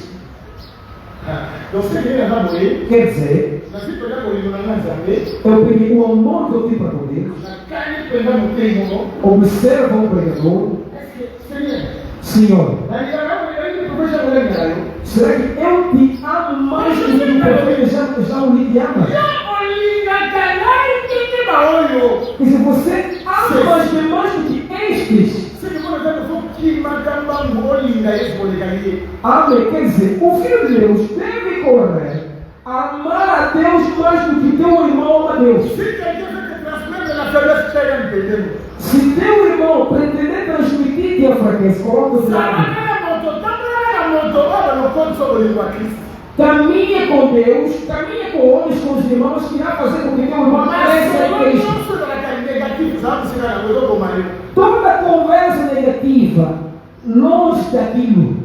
Quer dizer, eu peguei o amor que eu tive para poder. Observa o pregador. Senhor, será que eu te amo mais do que o profeta já o lhe ama? E se você ama mais do que estes? Amém. Quer dizer, o Filho de Deus deve correr a amar a Deus mais do que teu irmão ama a Deus. Se teu irmão pretender transmitir-te a fraqueza, coloca o lado. Caminha com Deus, caminha com homens, com os irmãos, que irá fazer com que teu irmão apareça em Cristo. Toda conversa negativa, longe daquilo.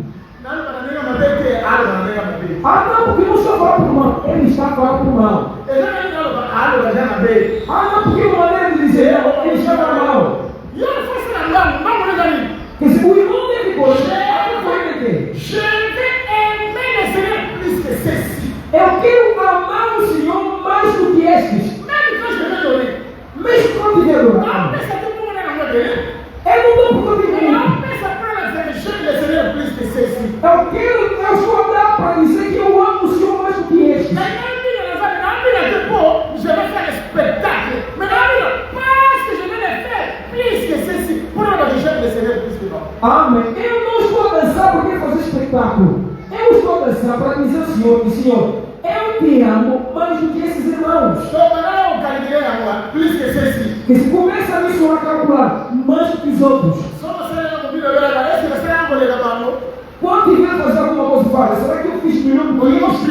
Não, porque não está falando por mal, ele está falando por mal. Não, porque uma maneira de dizer, ele está falando mal. Quer dizer, o irmão deve correr, eu quero amar o Senhor mais do que estes. Mesmo quando te adorar. Eu não dou por todo mundo. Eu estou a dar para dizer que eu amo o Senhor mais do que estes. Amém. Eu não espetáculo. Eu estou a dançar para dizer ao Senhor, que Senhor, eu te amo mais do que esses irmãos. Que se começa a me calcular mais do que os outros. Quando tiver a fazer alguma coisa, fala, será que eu fiz melhor do que isso?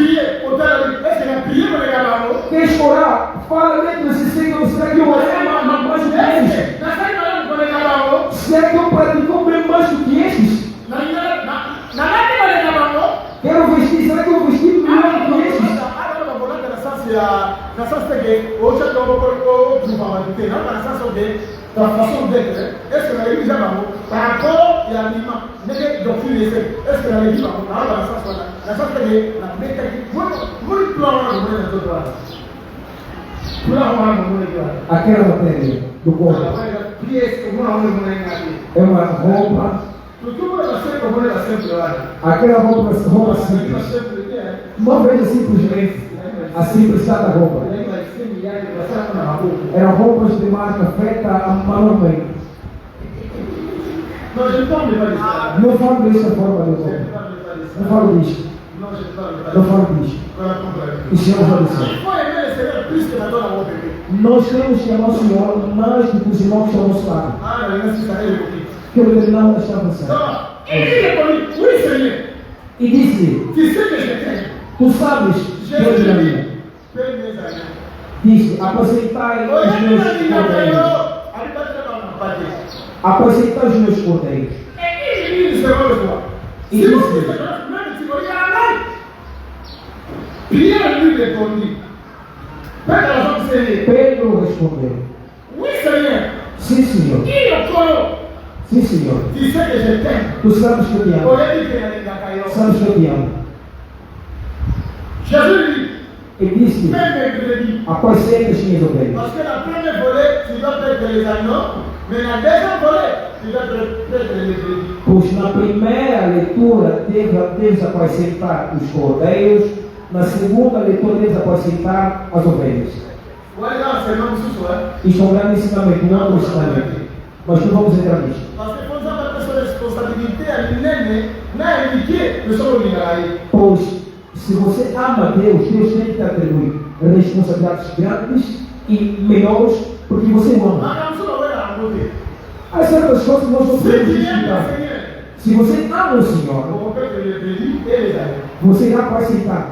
Queres orar? Fala dentro, será que eu orei mais do que estes? Será que eu pratico bem mais do que estes? Quero vestir, será que eu vesti melhor do que estes? Da façon d'être, est-ce que la Église par rapport à l'aliment, n'est-ce doctrine est-ce que la Église par rapport à la sens que la méta vous plan aquela matéria do corpo é uma roupa, aquela roupa simples, uma vez simplesmente a simplicidade da roupa. Eram roupas de marca feita manualmente. Não falo desta forma de roupa. Não falo disto. Não falo disto. Isso é uma lição. Nós temos que amar o Senhor mais do que os irmãos que estão ao nosso lado. Que ele não está avançando. E disse: tu sabes que eu te amo. Disse: apresentai os meus cordeiros. Apresentai os meus cordeiros. E disse: Pedro respondeu: sim, Senhor. Sim, Senhor. Tu sabes que eu te amo. Sabes que eu te amo. Jesus Ele disse: após sempre as minhas ovelhas. Parce que la première volée, tu dois perdre les agneaux, mais la deuxième volée, tu dois perdre les brebis. Pois na primeira leitura deves apacentar os cordeiros, na segunda leitura deves apacentar as ovelhas. Isto é um grande ensinamento, não é um ensinamento. Mas não vamos entrar nisto. Pois, se você ama Deus, Deus tem que te atribuir responsabilidades grandes e melhores, porque você o ama. Há certas coisas que nós não podemos explicar. Se você ama o Senhor, você irá apacentar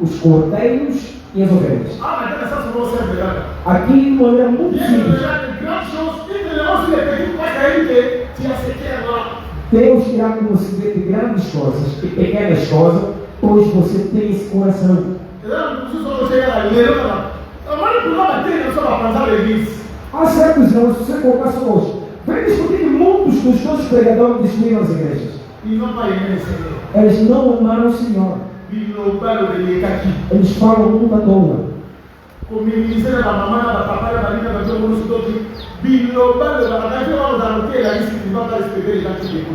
os cordeiros e as ovelhas. Aqui de maneira muito simples. Deus irá conceder grandes coisas e pequenas coisas, pois você tem esse coração. Há certos não, se você colocar só hoje, vem discutir muitos dos seus pregadores destruíram as igrejas. Eles não amaram o Senhor. Eles falam muito à toa.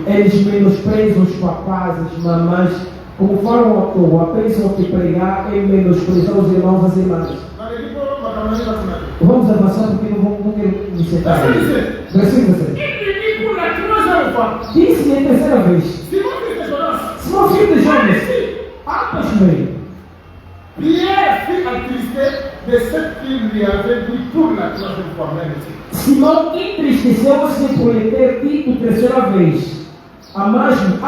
Eles menosprezam os papás, as mamães, como falam à toa, pensam que pregar é menosprezar os irmãos e as irmãs. Vamos avançar porque não quero me sentar. Versículo 7. Disse a terceira vez: se meu filho de Jonas, apas-me. Pierre fut attristé de ce qu'il lui avait dit pour la troisième fois. Simão entristeceu-se por lhe ter dito terceira vez: amas-me.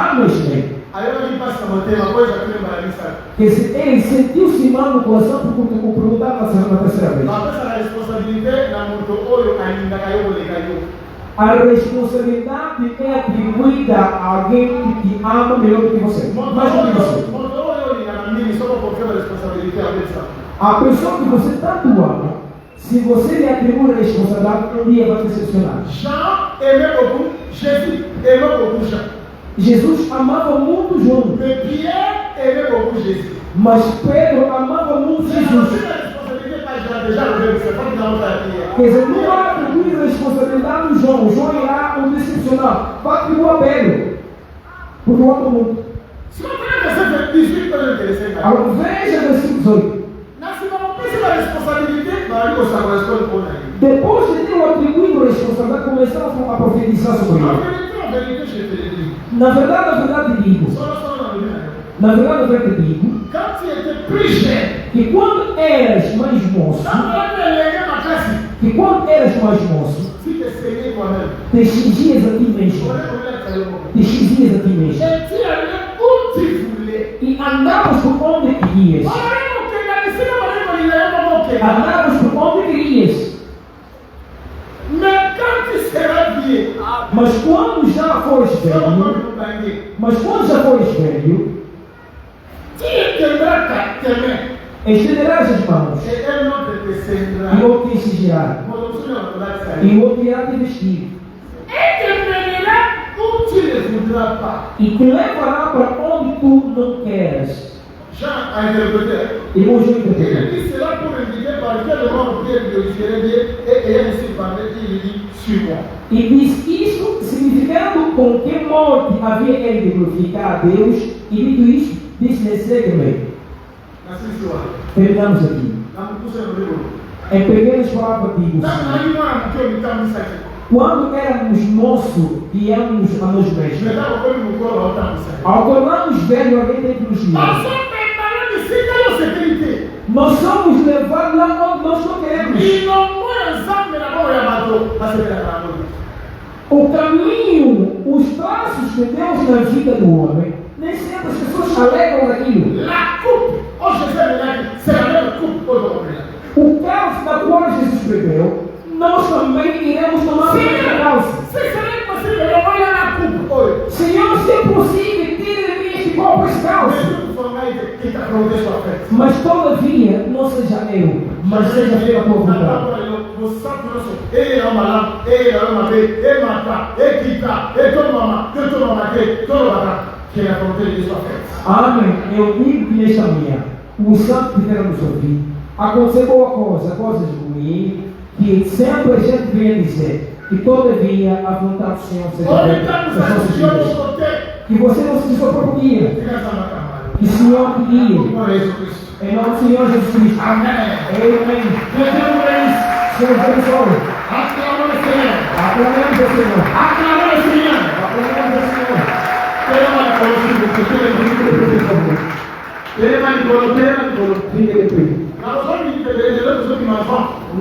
Aí eu passa a manter uma coisa que lembra disso. Ele sentiu Simão no coração porque perguntava na terceira vez. A responsabilidade na muito olho ainda caiu ou caiu. A responsabilidade é atribuída a alguém que te ama melhor do que você. Mais do que você. A pessoa que você tanto ama, se você lhe atribui a responsabilidade, um dia vai te decepcionar. Jean aimait beaucoup, Jésus aimait beaucoup Jean. Jesus amava muito João. Mais Pierre aimait beaucoup Jésus. Mas Pedro amava muito Jesus. Quer dizer, não vai atribuir a responsabilidade do João. O João irá o decepcionar. Vai atribuir a Pedro. Porque o ama muito. Agora veja o versículo 18. Depois de ter atribuído a responsabilidade, começaram a profetizar sobre ele. Na verdade digo, Na verdade, eu te digo quand tu étais plus jeune, que quando eras mais moço, que quando eras mais moço, tu te saignais toi-même. te cingias a ti mesmo. Te cingias a ti mesmo. Et tu allais où tu voulais. E andavas por onde querias. Andavas por onde querias. Mais quand tu seras vieux, Mas quando já fores velho, tu étendras tes mains estenderás as mãos et un autre te e cingera. outro te cingirá e outro irá te vestir Et te mènera où tu ne voudras pas. e te levará para onde tu não queres. Jean a interprété. Irmãos, eu Il interpreto. dit cela pour indiquer par quel moment Pierre glorifierait Dieu et ayant ainsi parlé, il dit suis-moi. E diz isso significando com que morte havia ele de glorificar a Deus, e dito isto, disse-lhe: segue-me. Assim soit. Terminamos aqui. Não puse no livro. Em pequenas palavras digo: Não, aí não é porque eu me chamo isso aqui. quando éramos moços, íamos a nós Je vais mesmos. dar o corpo no colo ao tanto isso aqui. Ao tornarmos velhos, alguém tem que nos Nós guiar. somos preparados de seguir a sécurité. Nós somos levados lá onde nós não queremos. E não foi exame na mão e amador, mas é pela mão. O caminho, os passos de Deus na vida do homem, nem sempre as pessoas alegam daquilo. La coupe, oh Jésus est là, c'est la même coupe aujourd'hui. O cálice da qual Jesus bebeu, nós também iremos tomar o cálice. Se serait possible, on va la coupe. Oh, Senhor, se é possível, tire de mim este copo, este mais cálice. une forme qui t'a promis soit faite. Mas todavia, não seja eu, mas seja feita a tua vontade. Vos sentiments, et la malade, et la malade, et mata, et quitta, et ton maman, que ton maman, que ton maman, que la volonté de Dieu soit faite. Amém. Eu digo que nesta manhã, o santo que quer nos ouvir, acontecer boa coisa, coisas ruins, que sempre a gente vem dizer, que todavia a vontade do Senhor seja On est feita dans nas nossas Dieu vidas. de côté. Que você não se desapropria, Regarde ça, ma camarade. que o Senhor te guie. Pour Jésus-Christ. Em nome do Senhor Jesus Cristo. Amen. Amém. Que Dieu vous bénisse. Senhor, abençoe. Acclamons le Seigneur. Aclamemos o Senhor. Acclamons le Seigneur. Aclamemos o Senhor. Tellement de colosses, Fique de pé.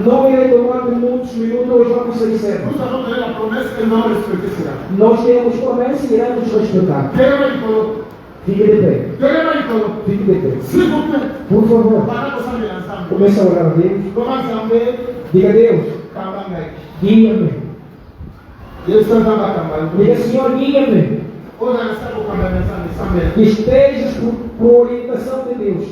Não irei tomar muitos minutos, hoje vamos sair cedo. Nous avons donné la promesse et nous allons respecter cela. Nós temos promessa e iremos respeitar. Tellement de colosses. Fique de pé. Tellement de colosses. Fique de pé. S'il vous plaît. Por favor, Pendant que nous sommes ensemble. comece a orar a Deus. Comment ensemble? Diga a Deus, Kambanga. guia-me. Deus está dando a kambanga. Diga, Senhor, guia-me. Hoje nós estamos com a benção de Samuel. Que estejas por orientação de Deus.